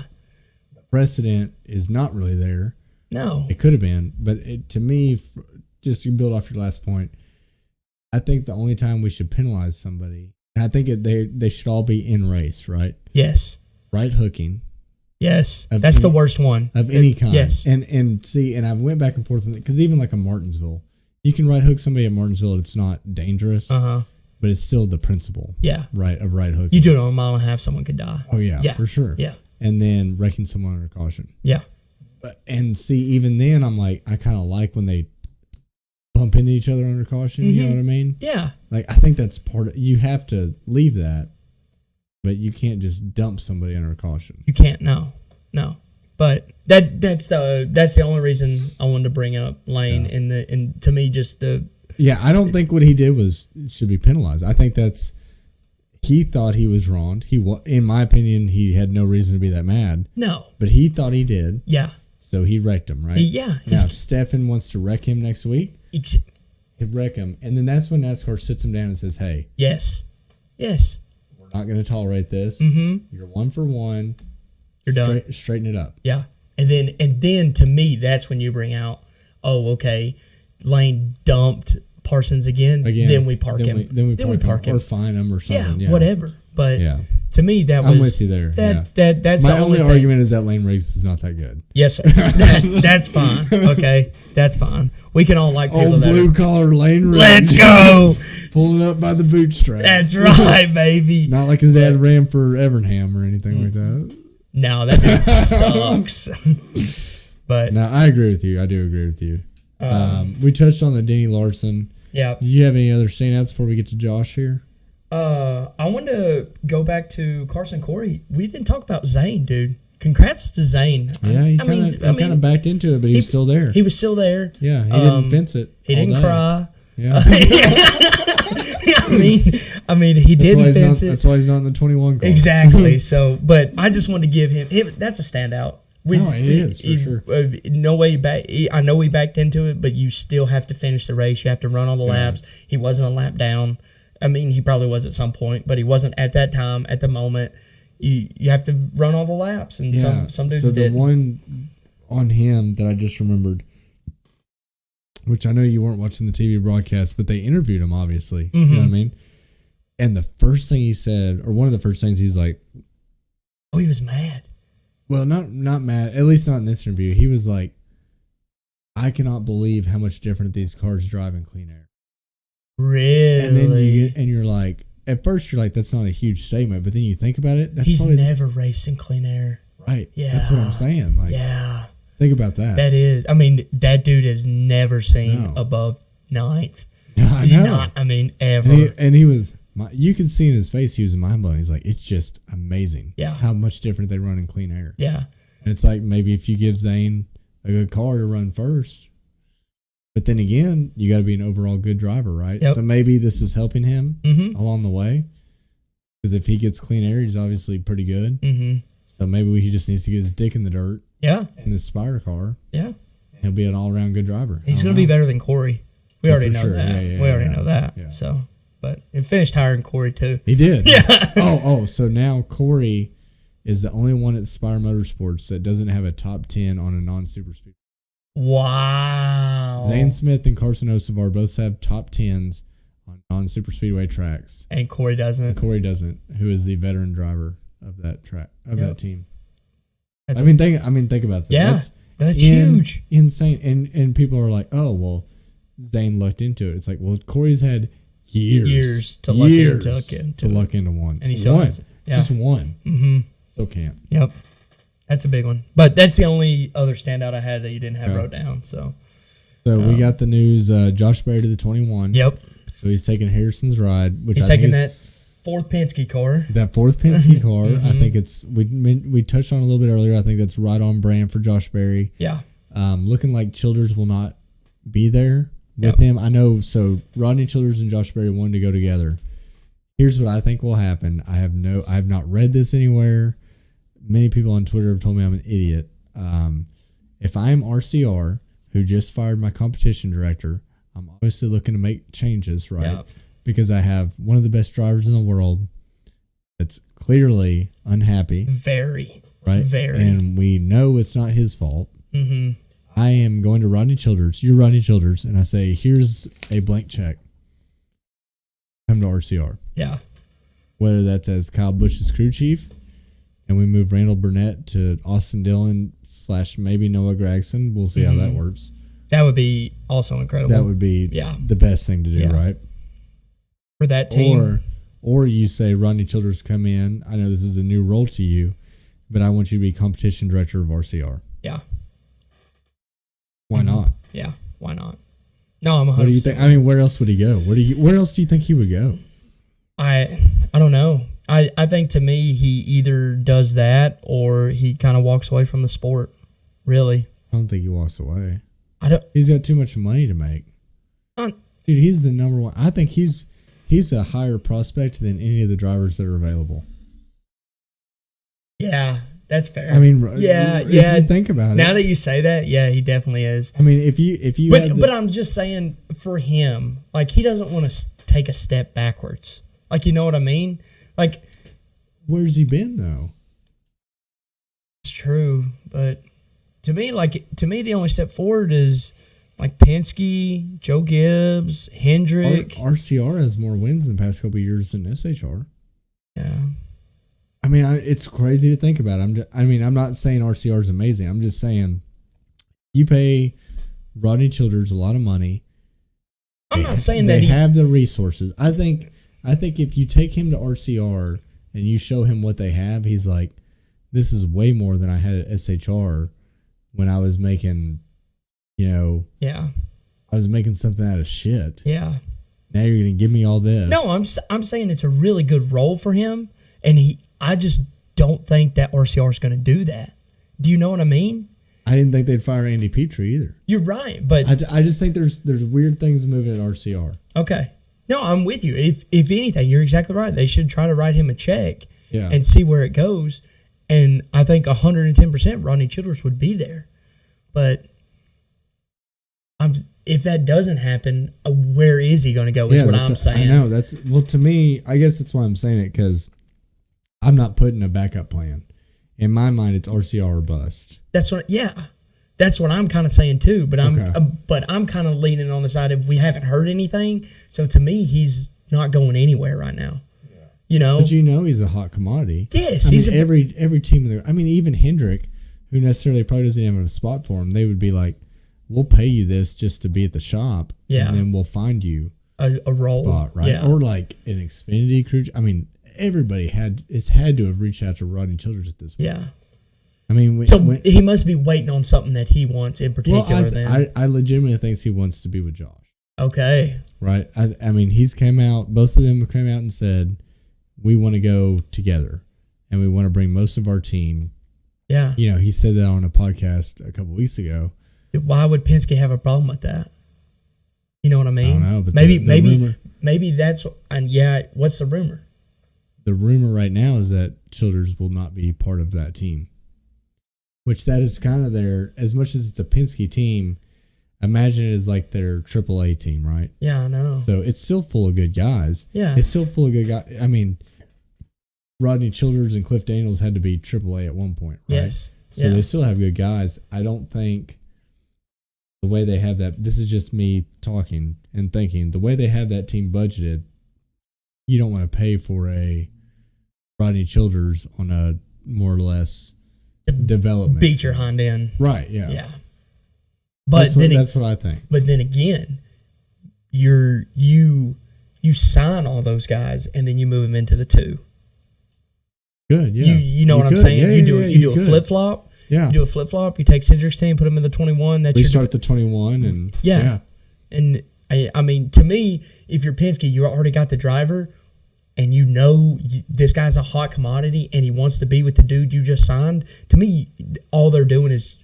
Precedent is not really there. No. It could have been, but to me, just to build off your last point, I think the only time we should penalize somebody, and I think they should all be in race, right? Yes. Right hooking. Yes. That's the worst one. Of any kind. Yes. And see, and I went back and forth on it, because even like a Martinsville, you can right hook somebody at Martinsville. It's not dangerous, but it's still the principle. Yeah. Right, of right hooking. You do it on a mile and a half, someone could die. Oh, yeah, for sure. Yeah. And then wrecking someone under caution. Yeah. And see, even then, I'm like, I kind of like when they bump into each other under caution. You know what I mean? Yeah. Like, I think that's part of, you have to leave that, but you can't just dump somebody under caution. You can't. No. But that's the only reason I wanted to bring up Lane and to me just the. Yeah, I don't think what he did should be penalized. I think he thought he was wronged. In my opinion, he had no reason to be that mad. No. But he thought he did. Yeah. So he wrecked him, right? Yeah. Now, if Stefan wants to wreck him next week, he'd wreck him. And then that's when NASCAR sits him down and says, hey. Yes. We're not going to tolerate this. You're 1 for 1. You're done. Straighten it up. Yeah. And then to me, that's when you bring out, oh, okay, Lane dumped Parsons again. Then we park him. Then we park him. Or fine him or something. Yeah, whatever. But to me, that was... I'm with you there. That's my the only thing. argument is that Lane Riggs is not that good. Yes, sir. That's fine. Okay, that's fine. We can all like people Old that blue collar Lane Riggs. Let's go. Pulling up by the bootstraps. That's right, baby. Not like his dad ran for Evernham or anything like that. No, that dude sucks. But no, I agree with you. I do agree with you. We touched on the Denny Larson. Yeah. Do you have any other standouts before we get to Josh here? I wanted to go back to Carson Corey. We didn't talk about Zane, dude. Congrats to Zane. Yeah, he kind of backed into it, but he was still there. He was still there. Yeah, he didn't fence it. He didn't cry. Yeah. I mean, he didn't fence it. That's why he's not in the 21 car. Exactly. So, but I just wanted to give him. That's a standout. It is for sure. No way I know he backed into it, but you still have to finish the race. You have to run all the laps. He wasn't a lap down. I mean, he probably was at some point, but he wasn't at that time. At the moment, you have to run all the laps, and some dudes did. So the one on him that I just remembered, which I know you weren't watching the TV broadcast, but they interviewed him, obviously. You know what I mean? And the first thing he said, or one of the first things, he's like, "Oh, he was mad." Well, not mad. At least not in this interview. He was like, "I cannot believe how much different these cars drive in clean air." Really? And then you're like, at first you're like, that's not a huge statement, but then you think about it. He's never raced in clean air. Right. Yeah. That's what I'm saying. Like, yeah. Think about that. That is. I mean, that dude has never seen above 9th. Yeah, I know. I mean, ever. And he was. You could see in his face he was mind blown. He's like, it's just amazing. Yeah. How much different they run in clean air. Yeah. And it's like maybe if you give Zane a good car to run first. But then again, you got to be an overall good driver, right? Yep. So maybe this is helping him along the way. Because if he gets clean air, he's obviously pretty good. So maybe he just needs to get his dick in the dirt. Yeah. In the Spire car. Yeah. He'll be an all-around good driver. He's going to be better than Corey. We already know that. Yeah, we already know that. Yeah. So, but it finished higher than Corey too. He did. Yeah. So now Corey is the only one at Spire Motorsports that doesn't have a top 10 on a non-super speed. Wow. Zane Smith and Carson Osavar both have top 10s on non-super speedway tracks. And Corey doesn't. Who is the veteran driver of that track, that team. That's think about that. Yeah. That's huge. Insane. And people are like, oh, well, Zane lucked into it. It's like, well, Corey's had years to luck into one. And he still hasn't. Yeah. Just one. Mm-hmm. Still can't. Yep. That's a big one. But that's the only other standout I had that you didn't have wrote down. So we got the news, Josh Berry to the 21. Yep. So he's taking Harrison's ride, which he's taking that fourth Penske car. That fourth Penske car. I think it's we touched on it a little bit earlier. I think that's right on brand for Josh Berry. Yeah. Looking like Childers will not be there with him. I know. So Rodney Childers and Josh Berry wanted to go together. Here's what I think will happen. I have not read this anywhere. Many people on Twitter have told me I'm an idiot. If I am RCR, who just fired my competition director, I'm obviously looking to make changes, right? Yep. Because I have one of the best drivers in the world that's clearly unhappy. Very. Right? Very. And we know it's not his fault. Mm-hmm. I am going to Rodney Childers. You're Rodney Childers. And I say, here's a blank check. RCR. Yeah. Whether that's as Kyle Busch's crew chief, and we move Randall Burnett to Austin Dillon / maybe Noah Gragson. We'll see how that works. That would be also incredible. That would be the best thing to do, right? For that team. Or you say, Rodney Childers, come in. I know this is a new role to you, but I want you to be competition director of RCR. Yeah. Why not? Yeah, why not? No, I'm 100%. What do you think? I mean, where else would he go? Where else do you think he would go? I don't know. I think to me he either does that or he kind of walks away from the sport. Really. I don't think he walks away. He's got too much money to make. Dude, he's the number one. I think he's a higher prospect than any of the drivers that are available. Yeah, that's fair. I mean, yeah. If you think about it. Now that you say that, yeah, he definitely is. I mean, if you. But I'm just saying, for him, like, he doesn't want to take a step backwards. Like, you know what I mean? Like, where's he been though? It's true, but to me, the only step forward is like Penske, Joe Gibbs, Hendrick. RCR has more wins in the past couple of years than SHR. Yeah. I mean, it's crazy to think about. I'm not saying RCR is amazing. I'm just saying you pay Rodney Childers a lot of money. I'm not saying they that have the resources. I think if you take him to RCR and you show him what they have, he's like, this is way more than I had at SHR when I was making, I was making something out of shit. Yeah. Now you're going to give me all this. No, I'm saying it's a really good role for him, and I just don't think that RCR is going to do that. Do you know what I mean? I didn't think they'd fire Andy Petrie either. You're right, but I just think there's weird things moving at RCR. Okay. No, I'm with you. If anything, you're exactly right. They should try to write him a check and see where it goes. And I think 110% Rodney Childers would be there. But if that doesn't happen, where is he going to go is what I'm saying. I know. To me, I guess that's why I'm saying it, because I'm not putting a backup plan. In my mind, it's RCR or bust. That's what I'm kind of saying too. But I'm kind of leaning on the side of we haven't heard anything. So to me, he's not going anywhere right now. Yeah. But he's a hot commodity. Yes, every team there. I mean, even Hendrick, who necessarily probably doesn't have a spot for him, they would be like, "We'll pay you this just to be at the shop, and then we'll find you a role spot, right?" Yeah. Or like an Xfinity crew. I mean, everybody had to have reached out to Rodney Childers at this point. Yeah. I mean, he must be waiting on something that he wants in particular. I legitimately think he wants to be with Josh. Okay. Right. I mean, he's came out. Both of them have come out and said, we want to go together, and we want to bring most of our team. Yeah. He said that on a podcast a couple weeks ago. Why would Penske have a problem with that? You know what I mean? I don't know, but maybe that's what's the rumor? The rumor right now is that Childers will not be part of that team, which that is kind of as much as it's a Penske team, imagine it as like their AAA team, right? Yeah, I know. So it's still full of good guys. Yeah. It's still full of good guys. I mean, Rodney Childers and Cliff Daniels had to be AAA at one point, right? Yes. So they still have good guys. I don't think the way they have that, this is just me talking and thinking, the way they have that team budgeted, you don't want to pay for a Rodney Childers on a more or less development. Beat your Honda in. Right, yeah. Yeah. But that's what I think. But then again, you sign all those guys and then you move them into the 2. Good, yeah. You know what I'm saying? Yeah, you do a flip flop. Yeah. You do a flip flop. You take Cedric's team, put them in the 21. We start the 21 and yeah. And I mean, to me, if you're Penske, you already got the driver, and this guy's a hot commodity, and he wants to be with the dude you just signed. To me, all they're doing is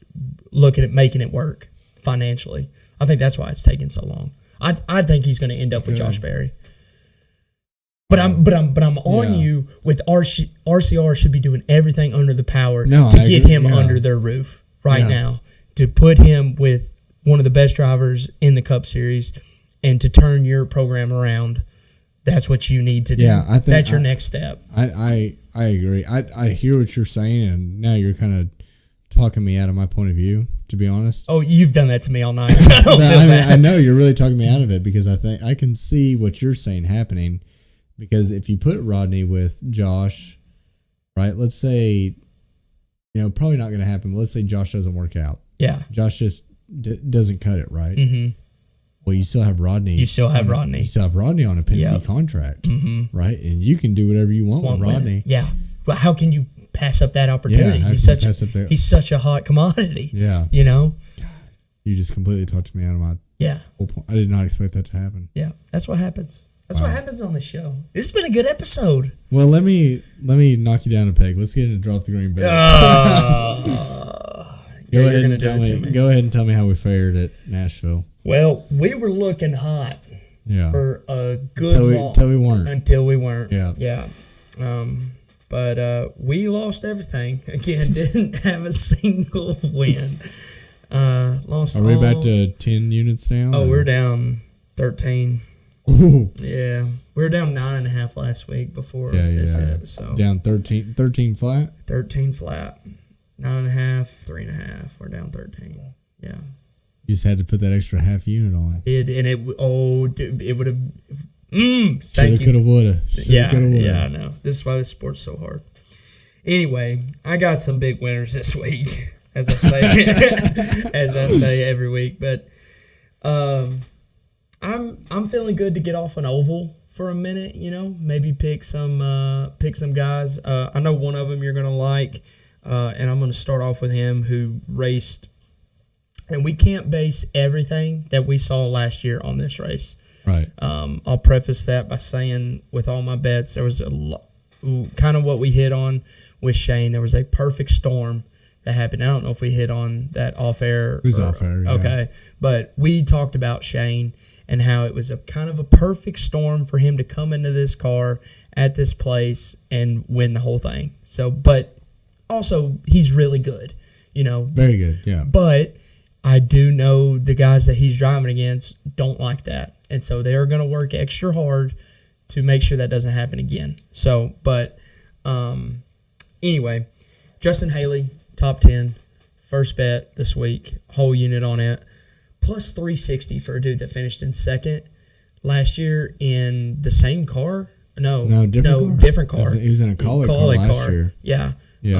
looking at making it work financially. I think that's why it's taking so long. I think he's going to end up with Josh Berry. But I'm on you with RCR should be doing everything under the power to get him under their roof now, to put him with one of the best drivers in the Cup Series and to turn your program around. That's what you need to do. Yeah, I think that's your next step. I agree. I hear what you're saying, and now you're kind of talking me out of my point of view, to be honest. Oh, you've done that to me all night. So I don't feel bad. I know you're really talking me out of it, because I think I can see what you're saying happening. Because if you put Rodney with Josh, right? Let's say, probably not going to happen. But let's say Josh doesn't work out. Yeah. Josh just doesn't cut it, right? Mm-hmm. Well, you still have Rodney. You still have Rodney. You still have Rodney on a Penske contract, right? And you can do whatever you want with Rodney. Yeah. Well, how can you pass up that opportunity? Yeah, he's such a hot commodity. Yeah. You just completely talked me out of my whole point. I did not expect that to happen. Yeah. That's what happens. That's what happens on the show. This has been a good episode. Well, let me knock you down a peg. Let's get into Drop the Green Bets. Go ahead and tell me how we fared at Nashville. Well, we were looking hot for a good until we weren't. Until we weren't. Yeah. But we lost everything. Again, didn't have a single win. Lost. Are we back to 10 units now? Oh, we're down 13. Ooh. Yeah. We were down 9.5 last week before this hit. So down 13 flat? 13 flat. 9.5, 3.5. We're down 13. Yeah. You just had to put that extra half unit on. It would have. Shoulda, coulda, woulda. Yeah, I know. This is why this sport's so hard. Anyway, I got some big winners this week, as I say, every week. But I'm feeling good to get off an oval for a minute. Maybe pick some guys. I know one of them you're gonna like, and I'm gonna start off with him who raced. And we can't base everything that we saw last year on this race. Right. I'll preface that by saying with all my bets, there was kind of what we hit on with Shane. There was a perfect storm that happened. I don't know if we hit on that off air. It was off air, yeah. Okay. But we talked about Shane and how it was a kind of a perfect storm for him to come into this car at this place and win the whole thing. So, but also he's really good, Very good, yeah. But I do know the guys that he's driving against don't like that. And so they're going to work extra hard to make sure that doesn't happen again. So, but anyway, Justin Haley, top 10, first bet this week, whole unit on it, plus 360 for a dude that finished in second last year in the same car. Different car. He was in a Call It car last year. Yeah. Yeah.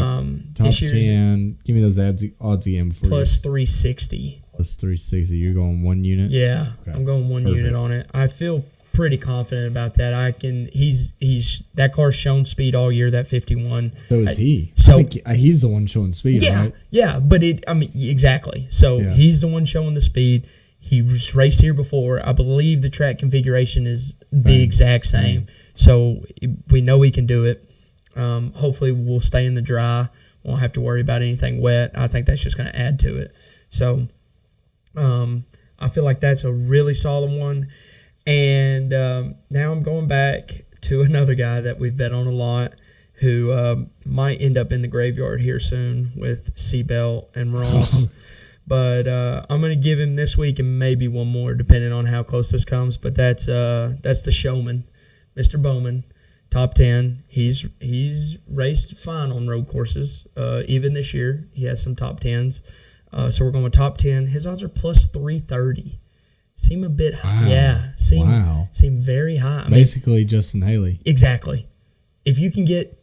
Top 10. Give me those odds again before plus 360. Plus 360. You're going one unit? Yeah. Okay. I'm going one unit on it. I feel pretty confident about that. He's that car's shown speed all year, that 51. So is he. So I think he's the one showing speed, right? Yeah, but exactly. So he's the one showing the speed. He was raced here before. I believe the track configuration is the exact same. So we know he can do it. Hopefully we'll stay in the dry. Won't have to worry about anything wet. I think that's just going to add to it. So I feel like that's a really solid one. And now I'm going back to another guy that we've bet on a lot who might end up in the graveyard here soon with Seabelt and Ross. But I'm going to give him this week and maybe one more depending on how close this comes. But that's the showman, Mr. Bowman. Top 10. He's raced fine on road courses. Even this year, he has some top 10s. So we're going with top 10. His odds are plus 330. Seem a bit high. Yeah. Seem very high. Basically, Justin Haley. Exactly. If you can get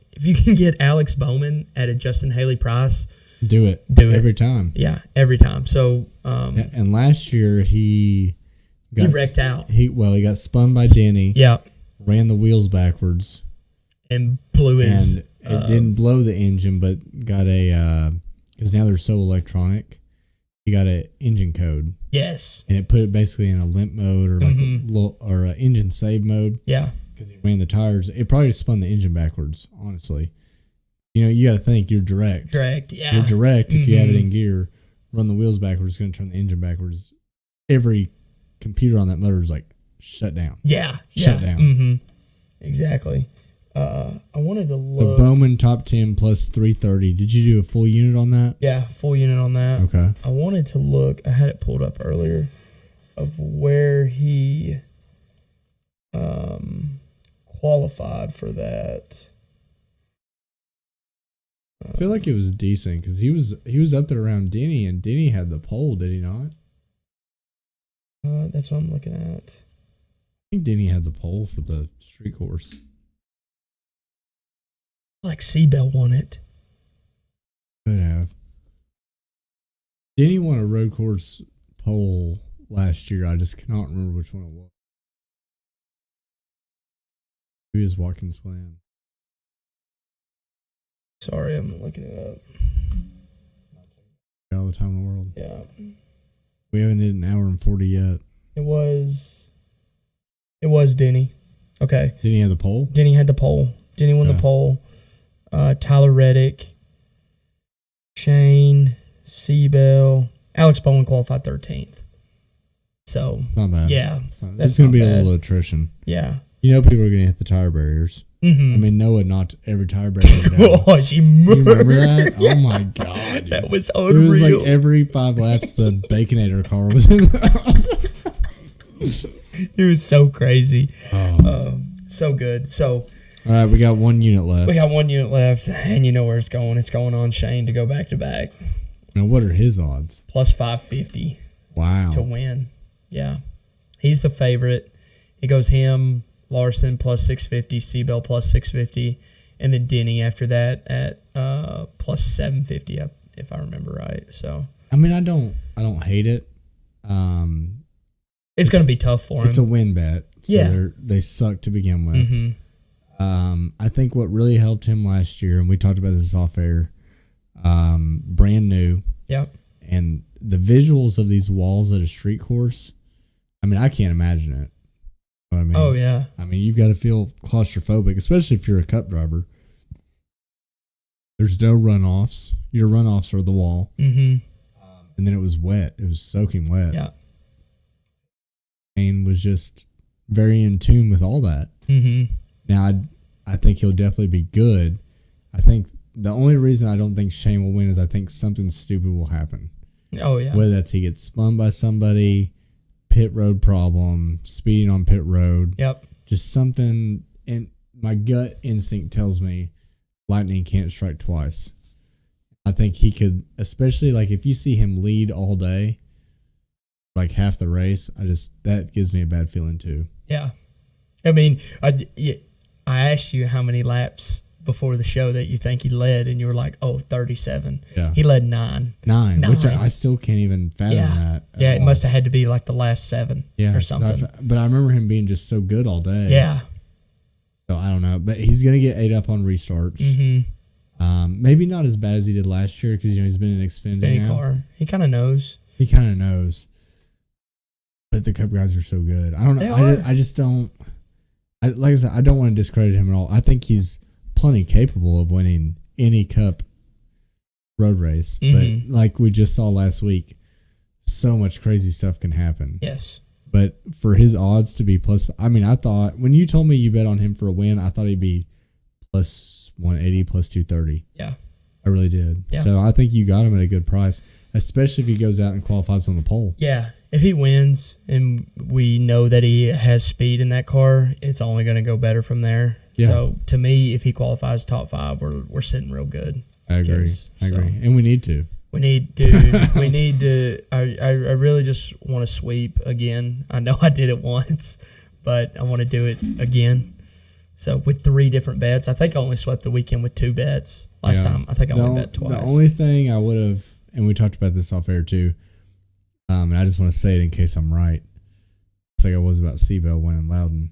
Alex Bowman at a Justin Haley price, do it every time. Yeah, every time. So and last year he wrecked out. He got spun by Denny. Yeah. Ran the wheels backwards and blew his. And it didn't blow the engine, but got because now they're so electronic. He got an engine code. Yes. And it put it basically in a limp mode or or an engine save mode. Yeah. Because he ran the tires. It probably spun the engine backwards. Honestly, you got to think you're direct. Direct. Yeah. You're direct if you have it in gear. Run the wheels backwards. It's going to turn the engine backwards. Every computer on that motor is like. Shut down. Yeah. Shut down. Mm-hmm. Exactly. I wanted to look. So Bowman top 10 plus 330. Did you do a full unit on that? Yeah, full unit on that. Okay. I wanted to look. I had it pulled up earlier of where he qualified for that. I feel like it was decent because he was up there around Denny, and Denny had the pole, did he not? That's what I'm looking at. think Denny had the pole for the street course. Like Seabell won it. Could have. Denny won a road course pole last year. I just cannot remember which one it was. He was Watkins Glen. Sorry, I'm looking it up. All the time in the world. Yeah. We haven't hit an hour and 40 yet. It was Denny. Okay. Denny had the pole? Denny had the pole. Denny won the pole. Tyler Reddick, Shane, Seabell, Alex Bowen qualified 13th. So, not bad. Yeah. There's going to be a little attrition. Yeah. You know people are going to hit the tire barriers. Mm-hmm. I mean, Noah knocked every tire barrier down. Oh, she murdered. You remember that? Oh, my God. Dude. That was unreal. It was like every 5 laps, the Baconator car was in It was so crazy. Oh. So good. So, all right, we got 1 unit left. We got 1 unit left, and you know where it's going. It's going on Shane to go back to back. Now, what are his odds? Plus 550. Wow. To win. Yeah. He's the favorite. It goes him, Larson plus 650, Seabell plus 650, and then Denny after that at plus 750, if I remember right. So I mean, I don't hate it. It's going to be tough for him. It's a win bet. So yeah. They suck to begin with. Mm-hmm. I think what really helped him last year, and we talked about this off air, brand new. Yep. And the visuals of these walls at a street course, I mean, I can't imagine it. You know what I mean? Oh, yeah. I mean, you've got to feel claustrophobic, especially if you're a cup driver. There's no runoffs. Your runoffs are the wall. Mm-hmm. And then it was wet. It was soaking wet. Yeah. Bayne was just very in tune with all that. Mm-hmm. Now, I think he'll definitely be good. I think the only reason I don't think Shane will win is I think something stupid will happen. Oh, yeah. Whether that's he gets spun by somebody, pit road problem, speeding on pit road. Yep. Just something, and my gut instinct tells me lightning can't strike twice. I think he could, especially like if you see him lead all day, like half the race, that gives me a bad feeling too. Yeah. I mean, I asked you how many laps before the show that you think he led, and you were like, 37. Yeah. He led 9. 9, which I still can't even fathom that. Yeah, it must have had to be like the last 7 or something. But I remember him being just so good all day. Yeah. So I don't know. But he's going to get 8 up on restarts. Mm-hmm. Maybe not as bad as he did last year because he's been in Xfinity now. Car. He kind of knows. He kind of knows. But the Cup guys are so good. I don't know. I just don't. Like I said, I don't want to discredit him at all. I think he's plenty capable of winning any Cup road race. Mm-hmm. But like we just saw last week, so much crazy stuff can happen. Yes. But for his odds to be plus, I mean, I thought when you told me you bet on him for a win, I thought he'd be plus 180, plus 230. Yeah. I really did. Yeah. So I think you got him at a good price, especially if he goes out and qualifies on the pole. Yeah. If he wins and we know that he has speed in that car, it's only going to go better from there. Yeah. So to me, if he qualifies top 5, we're sitting real good. I agree. I agree. And we need to. We need to. I really just want to sweep again. I know I did it once, but I want to do it again. So with 3 different bets, I think I only swept the weekend with 2 bets last time. I think I only bet twice. The only thing I would have, and we talked about this off air too, and I just want to say it in case I'm right. It's like I was about Seabell winning Loudon.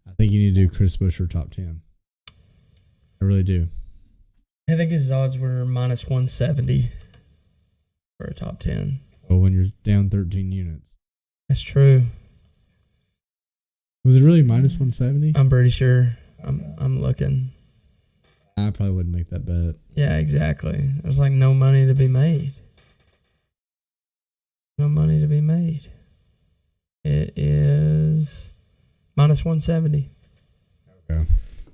I think you need to do Chris Buescher top 10. I really do. I think his odds were minus 170 for a top 10. Well, when you're down 13 units. That's true. Was it really minus 170? I'm pretty sure. I'm looking. I probably wouldn't make that bet. Yeah, exactly. There's like no money to be made. No money to be made. It is minus 170. Okay.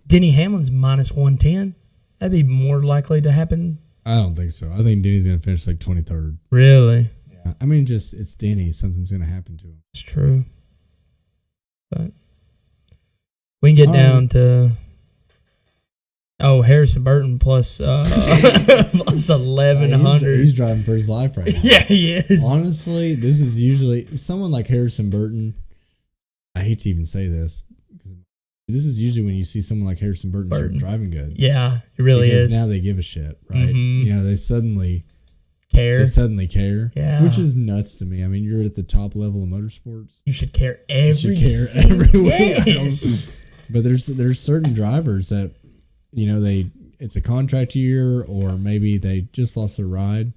Denny Hamlin's minus 110. That'd be more likely to happen. I don't think so. I think Denny's going to finish like 23rd. Really? Yeah. I mean, it's Denny. Something's going to happen to him. It's true. But we can get down to Harrison Burton plus plus 1,100. He's driving for his life right now. Yeah, he is. Honestly, this is usually someone like Harrison Burton. I hate to even say this, because this is usually when you see someone like Harrison Burton start driving good. Yeah, it really because is. Now they give a shit, right? Mm-hmm. You know, they suddenly care. Yeah. Which is nuts to me. I mean, you're at the top level of motorsports. You should care everywhere. Yes. But there's certain drivers that, you know, it's a contract year, or maybe they just lost their ride.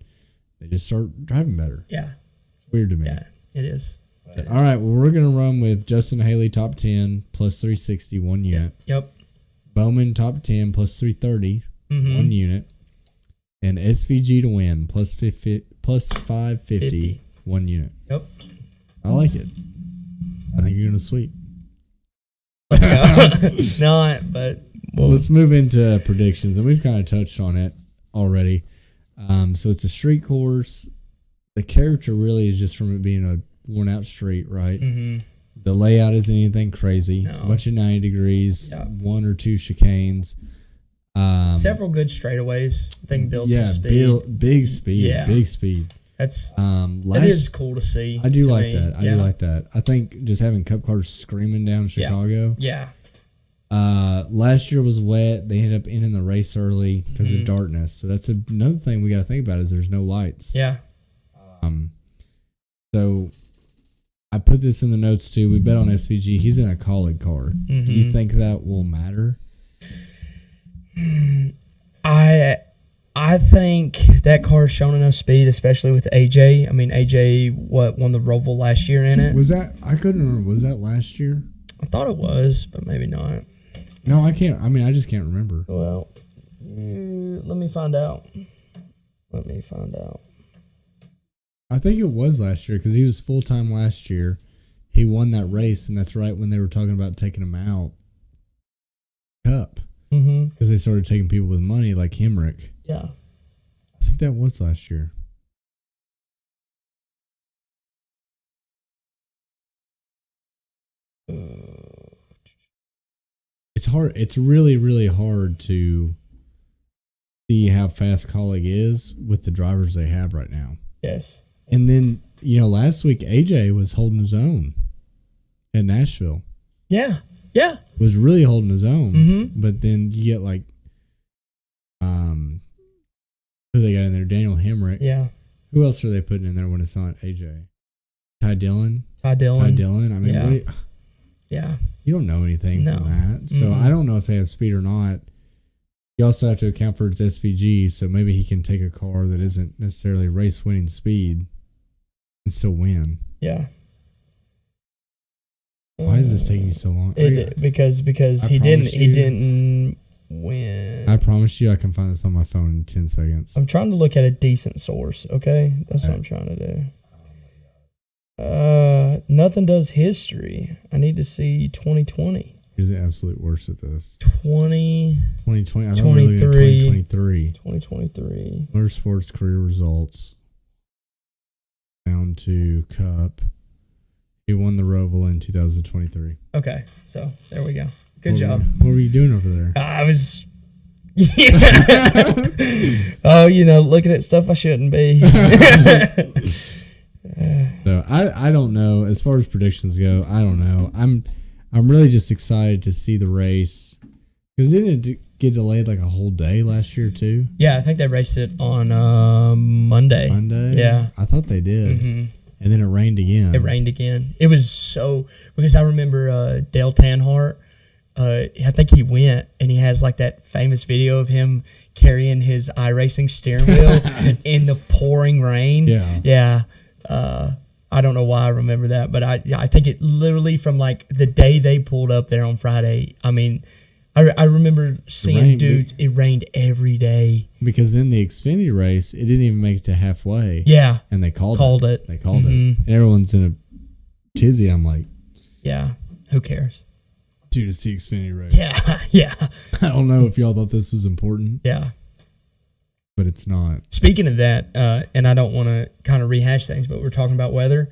They just start driving better. Yeah. It's weird to me. Yeah, it is. All right, well, we're going to run with Justin Haley top 10 plus 360, 1 unit. Yep. Bowman top 10 plus 330, 1 unit. And SVG to win plus 550, 1 unit. Yep. I like it. I think you're going to sweep. Let's go. Not, but let's move into predictions, and we've kind of touched on it already. So it's a street course. The character really is just from it being a worn-out street, right? Mm-hmm. The layout isn't anything crazy. No. A bunch of 90 degrees, 1 or 2 chicanes. Several good straightaways. I think build some speed. Big speed. Yeah. Big speed. That is cool to see. I do like that. I do like that. I think just having cup cars screaming down Chicago. Yeah. Last year was wet. They ended up ending the race early because of darkness. So that's another thing we got to think about is there's no lights. Yeah. So I put this in the notes too. We bet on SVG. He's in a Colleague car. Do you think that will matter? I think that car's shown enough speed, especially with AJ. I mean, AJ won the Roval last year in it. Was that? I couldn't remember. Was that last year? I thought it was, but maybe not. No, I can't. I mean, I just can't remember. Well, let me find out. I think it was last year because he was full time last year. He won that race, and that's right when they were talking about taking him out. Cup. Because they started taking people with money like Hemrick. Yeah. I think that was last year. It's hard. It's really, really hard to see how fast Colleague is with the drivers they have right now. Yes. And then, you know, last week AJ was holding his own at Nashville. Yeah. Yeah. Was really holding his own. But then you get like, who they got in there? Daniel Hemrick. Yeah. Who else are they putting in there when it's not AJ? Ty Dillon. I mean, yeah. You don't know anything from that. So I don't know if they have speed or not. You also have to account for its SVG, so maybe he can take a car that isn't necessarily race winning speed and still win. Yeah. Why is this taking you so long? Because he didn't win. I promise you I can find this on my phone in 10 seconds. I'm trying to look at a decent source, okay? That's what I'm trying to do. Nothing does history. I need to see 2020. You're the absolute worst at this. 2020. I thought we were looking at 2023. 2023. Motorsports career results. Down to Cup. He won the Roval in 2023. Okay, so there we go. Good job. What were you doing over there? I was... looking at stuff I shouldn't be. So I don't know. As far as predictions go, I don't know. I'm really just excited to see the race because didn't it get delayed like a whole day last year too? Yeah, I think they raced it on Monday. Yeah, I thought they did. And then it rained again. It was so because I remember Dale Tanhart. I think he went and he has like that famous video of him carrying his iRacing steering wheel in the pouring rain. Yeah. I don't know why I remember that, but I think it literally from like the day they pulled up there on Friday. I mean, I remember seeing dudes. It rained every day because in the Xfinity race, it didn't even make it to halfway. Yeah, and they called it. They called it, and everyone's in a tizzy. I'm like, yeah, who cares? Dude, it's the Xfinity race. Yeah. I don't know if y'all thought this was important. Yeah. But it's not. Speaking of that, and I don't want to kind of rehash things, but we're talking about weather.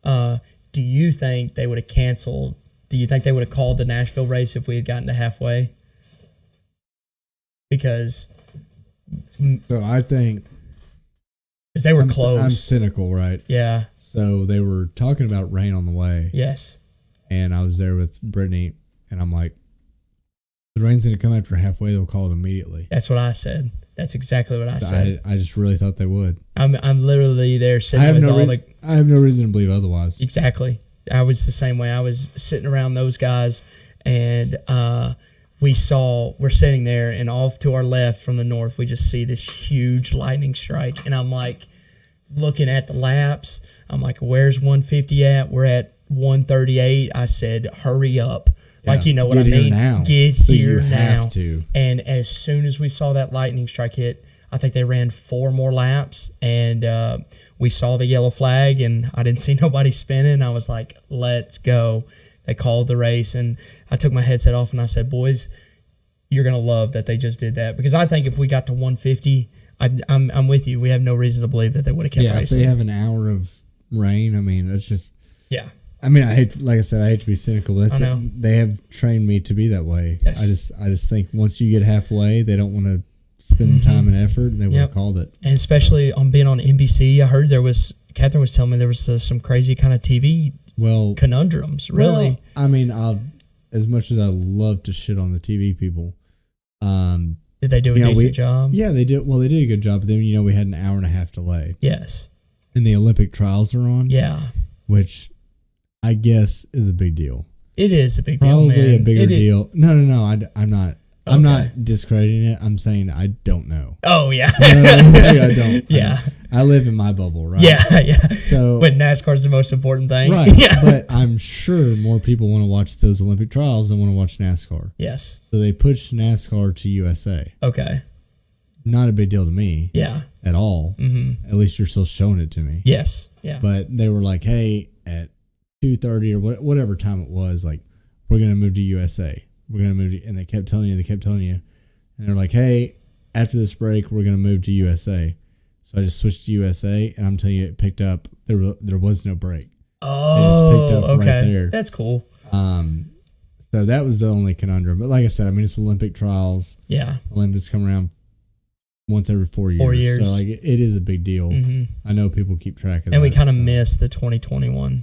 Do you think they would have canceled? Do you think they would have called the Nashville race if we had gotten to halfway? Because. So I think. Because they were close. I'm cynical, right? Yeah. So they were talking about rain on the way. Yes. and I was there with Brittany, and I'm like, the rain's going to come after halfway. They'll call it immediately. That's what I said. That's exactly what I said. I just really thought they would. I'm literally there sitting with all the. I have no reason to believe otherwise. Exactly. I was the same way. I was sitting around those guys, and we're sitting there, and off to our left from the north, we just see this huge lightning strike, and I'm like looking at the laps. I'm like, where's 150 at? We're at 138. I said, hurry up. Like, you know what I mean? Get here now. Have to. And as soon as we saw that lightning strike hit, I think they ran 4 more laps, and we saw the yellow flag, and I didn't see nobody spinning. I was like, let's go. They called the race, and I took my headset off, and I said, boys, you're going to love that they just did that. Because I think if we got to 150, I'm with you. We have no reason to believe that they would have kept racing. If they have an hour of rain, I mean, that's just... Yeah. I mean, I hate to be cynical, but they have trained me to be that way. Yes. I just think once you get halfway, they don't want to spend time and effort, and they would have called it. And especially on being on NBC, I heard Catherine was telling me there was some crazy kind of TV conundrums, really. Well, I mean, as much as I love to shit on the TV people, did they do a decent job? Yeah, they did. Well, they did a good job, but then, we had an hour and a half delay. Yes. And the Olympic trials are on. Yeah. Which I guess is a big deal. It is a big deal, man. Probably a bigger deal. No. I'm not. I'm not discrediting it. I'm saying I don't know. Oh yeah. I don't. Yeah. I live in my bubble, right? Yeah. So when NASCAR's the most important thing, right? Yeah. But I'm sure more people want to watch those Olympic trials than want to watch NASCAR. Yes. So they pushed NASCAR to USA. Okay. Not a big deal to me. Yeah. At all. Mm-hmm. At least you're still showing it to me. Yes. Yeah. But they were like, hey, at 2:30 or whatever time it was, like, we're gonna move to USA. We're gonna move to, and they kept telling you, and they're like, hey, after this break, we're gonna move to USA. So I just switched to USA, and I'm telling you, it picked up. There was no break. Oh, it just picked up right there. That's cool. So that was the only conundrum. But like I said, I mean, it's Olympic trials. Yeah. Olympics come around once every 4 years. 4 years. So like it is a big deal. Mm-hmm. I know people keep track of that. And we kind of missed the 2021.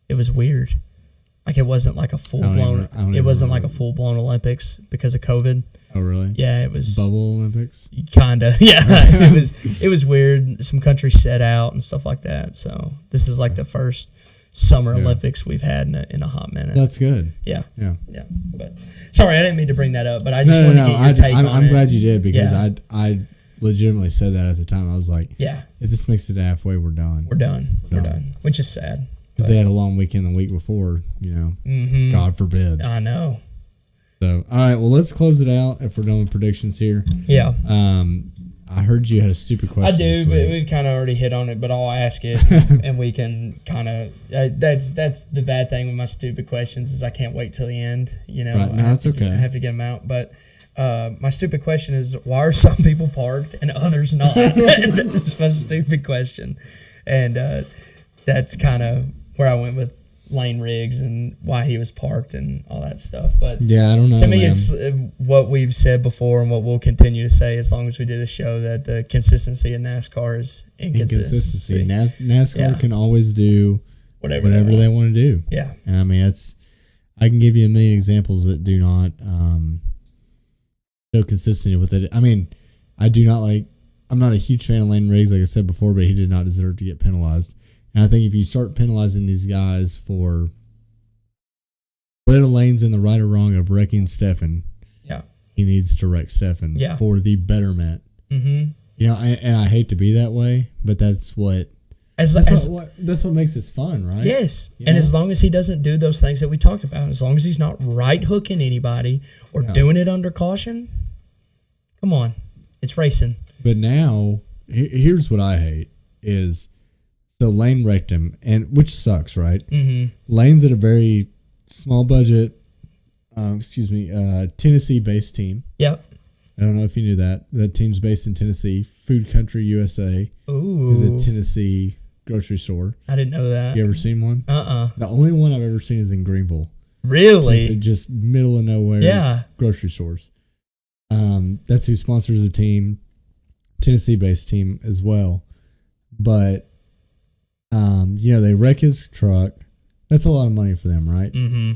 It was weird. Like it wasn't like a full blown. It wasn't like a full blown Olympics because of COVID. Oh really? Yeah, it was bubble Olympics. Kinda. Yeah, it was weird. Some countries set out and stuff like that. So this is like the first Summer Olympics we've had in a hot minute. That's good. Yeah. But sorry, I didn't mean to bring that up, but I just wanted to get your take on it. I'm glad you did because I legitimately said that at the time. I was like, if this makes it halfway, we're done. We're done. Which is sad. Because they had a long weekend the week before, Mm-hmm. God forbid. I know. So, all right, well, let's close it out if we're done with predictions here. Yeah. I heard you had a stupid question. I do, but we've kind of already hit on it, but I'll ask it, and we can kind of that's the bad thing with my stupid questions is I can't wait till the end, Right, no, that's okay. I have to get them out, but my stupid question is, why are some people parked and others not? That's my stupid question, and that's kind of where I went with Lane Riggs and why he was parked and all that stuff. But yeah, I don't know. To me, it's what we've said before and what we'll continue to say as long as we do the show, that the consistency in NASCAR is inconsistency. NASCAR can always do whatever they want to do. Yeah. And I mean, I can give you a million examples that do not show consistency with it. I mean, I'm not a huge fan of Lane Riggs, like I said before, but he did not deserve to get penalized. And I think if you start penalizing these guys for whether Lane's in the right or wrong of wrecking Stefan, he needs to wreck Stefan for the betterment. Mm-hmm. And I hate to be that way, but that's what makes this fun, right? Yes. And as long as he doesn't do those things that we talked about, as long as he's not right hooking anybody or doing it under caution, come on, it's racing. But now, here's what I hate is. So Lane wrecked him, which sucks, right? Mm-hmm. Lane's at a very small budget, Tennessee-based team. Yep. I don't know if you knew that. That team's based in Tennessee. Food Country USA is a Tennessee grocery store. I didn't know that. You ever seen one? The only one I've ever seen is in Greenville. Really? Tennessee, just middle of nowhere grocery stores. That's who sponsors the team, Tennessee-based team as well. But... they wreck his truck. That's a lot of money for them, right? Mm-hmm.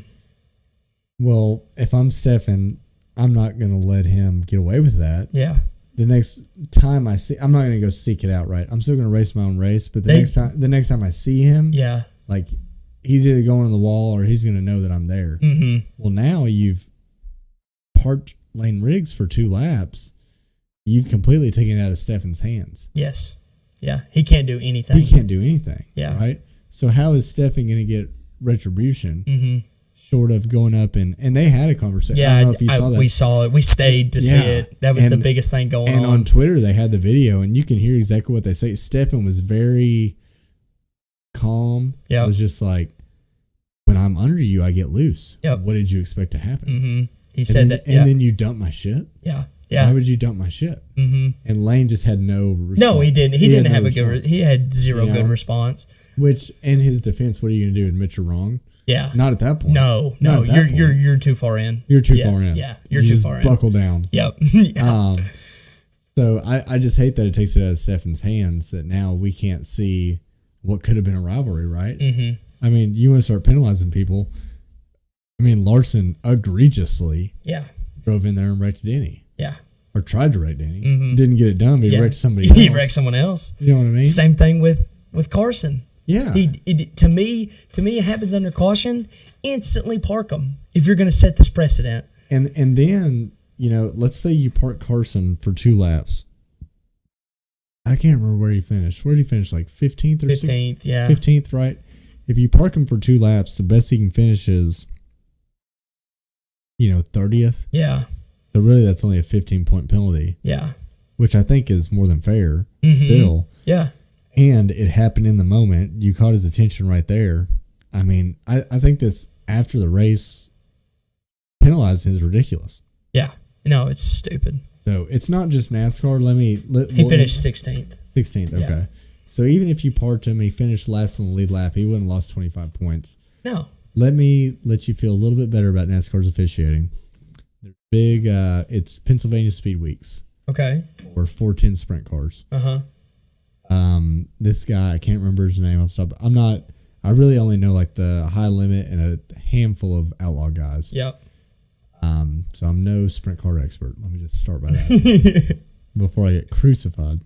Well, if I'm Stefan, I'm not going to let him get away with that. Yeah. The next time I see, I'm not going to go seek it out, right? I'm still going to race my own race, but the next time I see him, yeah, like he's either going on the wall or he's going to know that I'm there. Mm-hmm. Well, now you've parked Lane Riggs for 2 laps. You've completely taken it out of Stefan's hands. Yes. Yeah. He can't do anything. He can't do anything. Yeah. Right? So how is Stefan going to get retribution short of going up and they had a conversation? Yeah, I don't know if you saw that. We saw it. We stayed to see it. That was the biggest thing going on. And on Twitter, they had the video, and you can hear exactly what they say. Stefan was very calm. Yeah. It was just like, when I'm under you, I get loose. Yep. What did you expect to happen? Mm-hmm. He said that. And then you dump my shit? Yeah. Yeah. Why would you dump my shit? Mm-hmm. And Lane just had no response. No, he didn't. He didn't have a good. He had zero good response. Which, in his defense, what are you going to do? Admit you're wrong? Yeah. Not at that point. No. You're too far in. You're too far in. Yeah. You're too far in. Buckle down. Yep. So I just hate that it takes it out of Stefan's hands that now we can't see what could have been a rivalry, right? Mm-hmm. I mean, you want to start penalizing people. I mean, Larson egregiously drove in there and wrecked Denny. Yeah. Or tried to wreck Denny. Mm-hmm. Didn't get it done, but he wrecked somebody else. He wrecked someone else. You know what I mean? Same thing with Carson. Yeah. To me, it happens under caution. Instantly park him if you're going to set this precedent. And then, let's say you park Carson for 2 laps. I can't remember where he finished. Where did he finish? Like 15th or 15th, 16th? yeah. 15th, right? If you park him for 2 laps, the best he can finish is, 30th. Yeah. So really, that's only a 15-point penalty. Yeah. Which I think is more than fair still. Yeah. And it happened in the moment. You caught his attention right there. I mean, I think this after the race penalizing is ridiculous. Yeah. No, it's stupid. So it's not just NASCAR. He finished 16th. 16th, okay. Yeah. So even if you parked him, he finished last on the lead lap, he wouldn't have lost 25 points. No. Let me let you feel a little bit better about NASCAR's officiating. They're big. It's Pennsylvania Speed Weeks. Okay. Or 410 sprint cars. Uh-huh. This guy, I can't remember his name off the top. I really only know like the high limit and a handful of outlaw guys. Yep. So I'm no sprint car expert. Let me just start by that before I get crucified.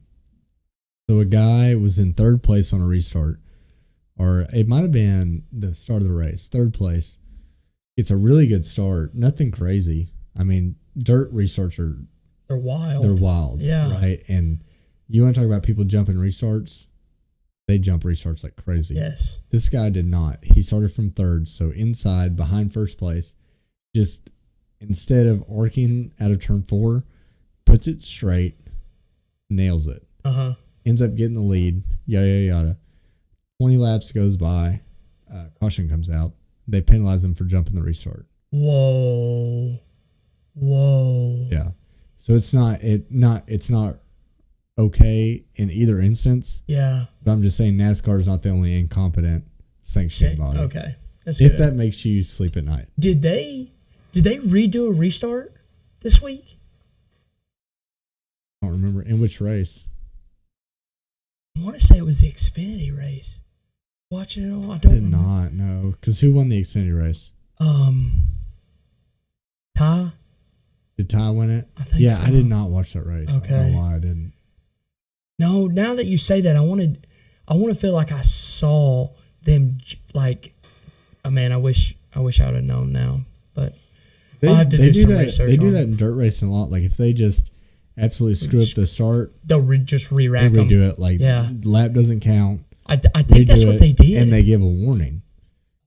So a guy was in 3rd place on a restart, or it might have been the start of the race, 3rd place. It's a really good start. Nothing crazy. I mean, dirt restarts they're wild. They're wild. Yeah. Right. And you want to talk about people jumping restarts? They jump restarts like crazy. Yes. This guy did not. He started from 3rd, so inside, behind 1st place. Just instead of arcing out of turn 4, puts it straight, nails it. Uh-huh. Ends up getting the lead, yada, yada, yada. 20 laps goes by, caution comes out. They penalize him for jumping the restart. Whoa. Yeah. So it's not okay in either instance. Yeah. But I'm just saying NASCAR is not the only incompetent sanctioning body. Okay. That's if good. that makes you sleep at night. Did they redo a restart this week? I don't remember in which race. I want to say it was the Xfinity race. Watching it all, I did not know. Because who won the Xfinity race? Ty. Did Ty win it? I think so. I did not watch that race. Okay. I don't know why I didn't. No, now that you say that, I want to feel like I saw them. Like, man, I wish I would have known now. But I'll have to do some research. They do that in dirt racing a lot. Like if they just absolutely screw up the start, they'll just re-rack them. They redo it. Like lap doesn't count. I think that's what they did. And they give a warning.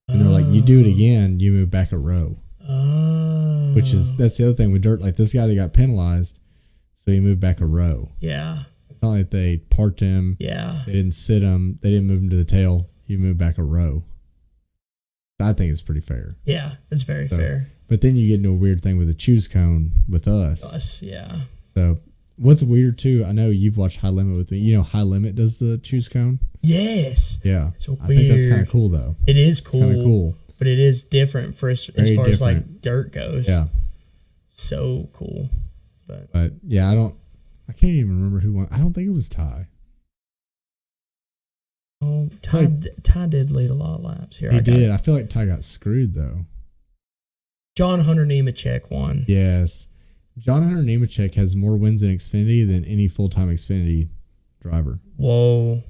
And they're like, you do it again, you move back a row. Oh. That's the other thing with dirt. Like this guy that got penalized, so he moved back a row. Yeah. It's not like they parked him. Yeah. They didn't sit him. They didn't move him to the tail. You moved back a row. I think it's pretty fair. Yeah, it's very fair. But then you get into a weird thing with the choose cone with us. Yeah. So what's weird too, I know you've watched High Limit with me. You know High Limit does the choose cone? Yes. Yeah. It's weird. I think that's kind of cool though. It is cool. Kind of cool. But it is different as far as like dirt goes. Yeah. So cool. But yeah, I can't even remember who won. I don't think it was Ty. Oh, Ty did lead a lot of laps here. He did. I feel like Ty got screwed though. John Hunter Nemechek won. Yes. John Hunter Nemechek has more wins in Xfinity than any full-time Xfinity driver. Whoa.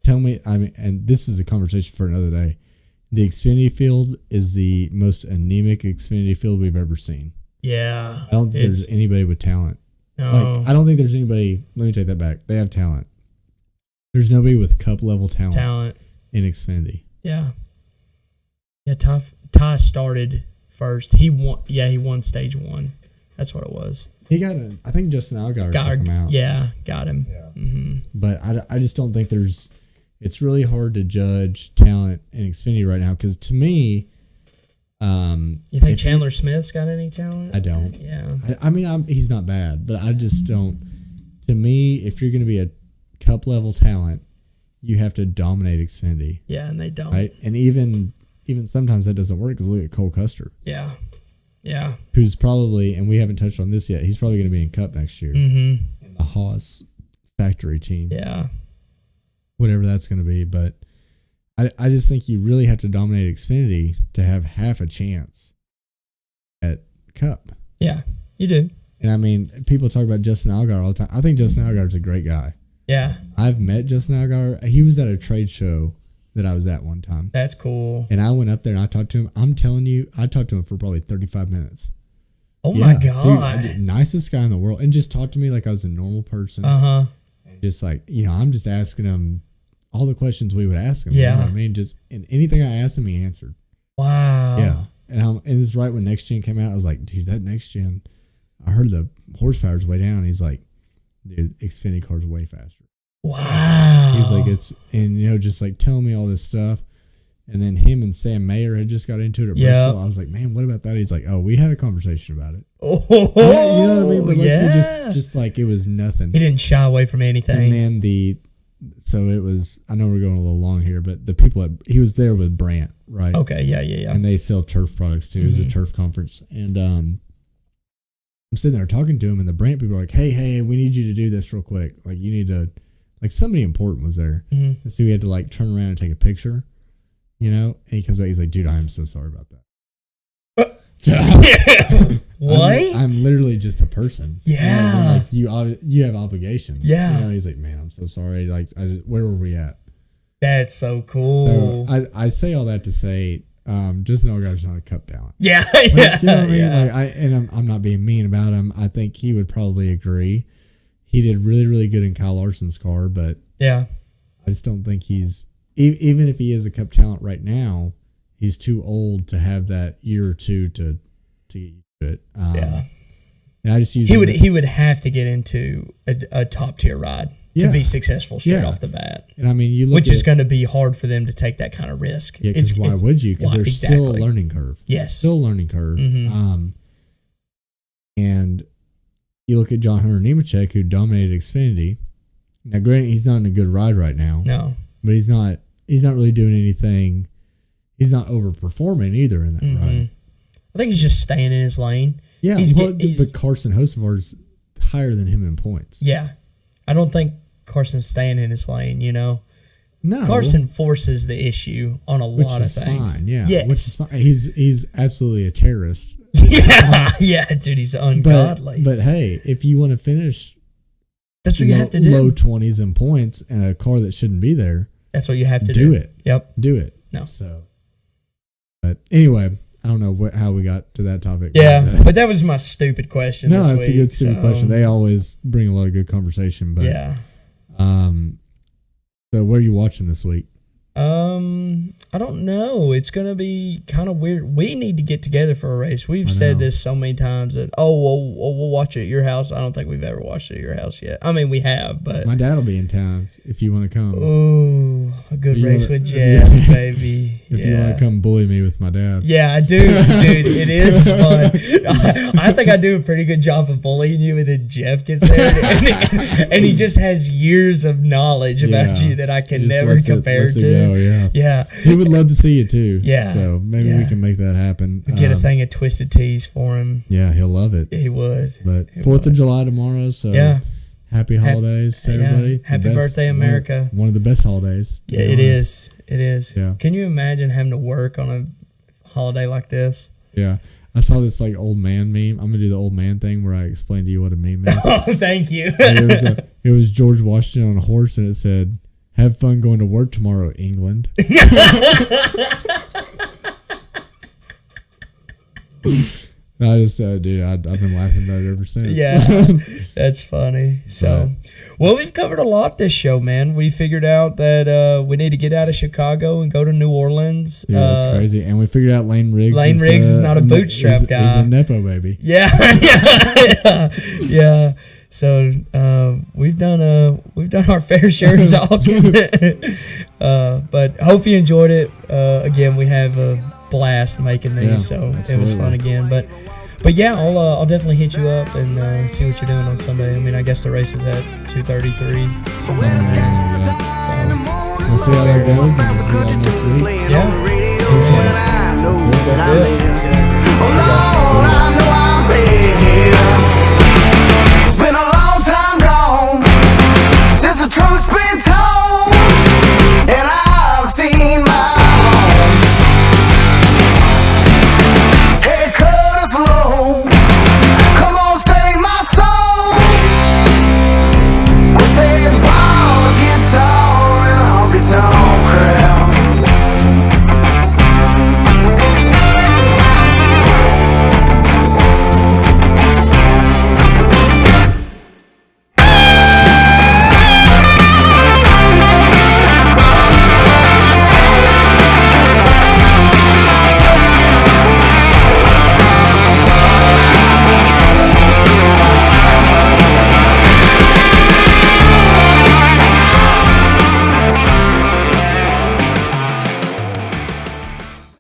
Tell me, and this is a conversation for another day. The Xfinity field is the most anemic Xfinity field we've ever seen. Yeah. I don't think there's anybody with talent. No. Like, I don't think there's anybody. Let me take that back. They have talent. There's nobody with cup level talent in Xfinity. Yeah. Yeah. Ty started first. He won. Yeah, he won stage 1. That's what it was. He got a. I think Justin Allgaier took him out. Yeah, got him. Yeah. Mm-hmm. But I just don't think there's. It's really hard to judge talent in Xfinity right now because to me, you think Chandler Smith's got any talent? I don't. Yeah. I mean, he's not bad, but I just don't. To me, if you're going to be a cup level talent, you have to dominate Xfinity. Yeah, and they don't. Right, and even sometimes that doesn't work because look at Cole Custer. Yeah. Yeah. Who's probably, and we haven't touched on this yet. He's probably going to be in Cup next year. Mm-hmm. In the Haas factory team. Yeah. Whatever that's going to be, but I just think you really have to dominate Xfinity to have half a chance at Cup. Yeah, you do. And I mean, people talk about Justin Allgaier all the time. I think Justin Allgaier is a great guy. Yeah. I've met Justin Allgaier. He was at a trade show that I was at one time. That's cool. And I went up there and I talked to him. I'm telling you, I talked to him for probably 35 minutes. Oh my God. Dude, nicest guy in the world. And just talked to me like I was a normal person. Uh-huh. And just like, I'm just asking him all the questions we would ask him. Yeah. You know what I mean? Just and anything I asked him, he answered. Wow. Yeah. And this is right when Next Gen came out. I was like, dude, that Next Gen, I heard the horsepower's way down. He's like, dude, Xfinity car's way faster. Wow. He's like, just like telling me all this stuff. And then him and Sam Mayer had just got into it at Bristol. I was like, man, what about that? He's like, oh, we had a conversation about it. Oh, you know what I mean? But like, yeah. Just like it was nothing. He didn't shy away from anything. And then so it was, I know we're going a little long here, but the people he was there with Brandt, right? Okay, yeah. And they sell turf products too. It was a turf conference. And I'm sitting there talking to him, and the Brandt people are like, hey, we need you to do this real quick. Like, you need to, like, somebody important was there. Mm-hmm. And so he had to, like, turn around and take a picture, And he comes back, he's like, dude, I am so sorry about that. What? I'm literally just a person. Yeah. You have obligations. Yeah. He's like, man, I'm so sorry. Like, where were we at? That's so cool. So I say all that to say, Justin Allgaier's not a Cup talent. Yeah. Like, Yeah. you know what I mean? Yeah. Like, I'm not being mean about him. I think he would probably agree. He did really, really good in Kyle Larson's car, but yeah, I just don't think he's, even if he is a Cup talent right now, he's too old to have that year or two to get used to it. Yeah. And I just use he would have to get into a top tier ride to be successful straight off the bat. And I mean, which is going to be hard for them to take that kind of risk. Yeah, because why would you? Because there's still a learning curve. Yes, still a learning curve. Mm-hmm. And you look at John Hunter Nemechek, who dominated Xfinity. Now, granted, he's not in a good ride right now. No, but he's not really doing anything. He's not overperforming either in that ride. I think he's just staying in his lane. Yeah, but Carson Hocevar's higher than him in points. Yeah, I don't think Carson's staying in his lane. No, Carson forces the issue on a lot of things. Fine, yeah, yes. Which is fine. He's absolutely a terrorist. Yeah, dude, he's ungodly. But hey, if you want to finish, that's what you have to do. Low 20s in points and a car that shouldn't be there. That's what you have to do. Do it. Yep. Do it. No. So, but anyway, I don't know how we got to that topic. Yeah, but that was my stupid question. No, this that's week, a good stupid question. They always bring a lot of good conversation. But yeah. So where are you watching this week? I don't know. It's gonna be kind of weird. We need to get together for a race. We've said this so many times that we'll watch it at your house. I don't think we've ever watched it at your house yet. I mean, we have, but my dad will be in town if you want to come. Oh, a good race with Jeff, baby. If you want to come bully me with my dad. Yeah, I do, dude. It is fun. I think I do a pretty good job of bullying you, and then Jeff gets there, and he just has years of knowledge about you that I can never compare to. Yeah. He would love to see you too. Yeah. So maybe we can make that happen. Get a thing of Twisted Teas for him. Yeah, he'll love it. He would. But 4th of July tomorrow, so Happy holidays to everybody. Happy birthday, America. One of the best holidays. Yeah, it is. It is. Yeah. Can you imagine having to work on a holiday like this? Yeah. I saw this like old man meme. I'm gonna do the old man thing where I explain to you what a meme is. Oh, thank you. It was George Washington on a horse, and it said, "Have fun going to work tomorrow, England." I just dude, I've been laughing about it ever since. Yeah, that's funny. So, well, we've covered a lot this show, man. We figured out that we need to get out of Chicago and go to New Orleans. Yeah, that's crazy. And we figured out Lane Riggs. Lane Riggs is not a bootstrap guy. He's a nepo baby. Yeah, yeah. So we've done our fair share of talking, but hope you enjoyed it. Again, we have a blast making these, so absolutely. It was fun again. But yeah, I'll definitely hit you up and see what you're doing on Sunday. I mean, I guess the race is at 2:33. Something like that. So we'll see how that goes, and we'll see you all next week. Yeah. That's it. See ya.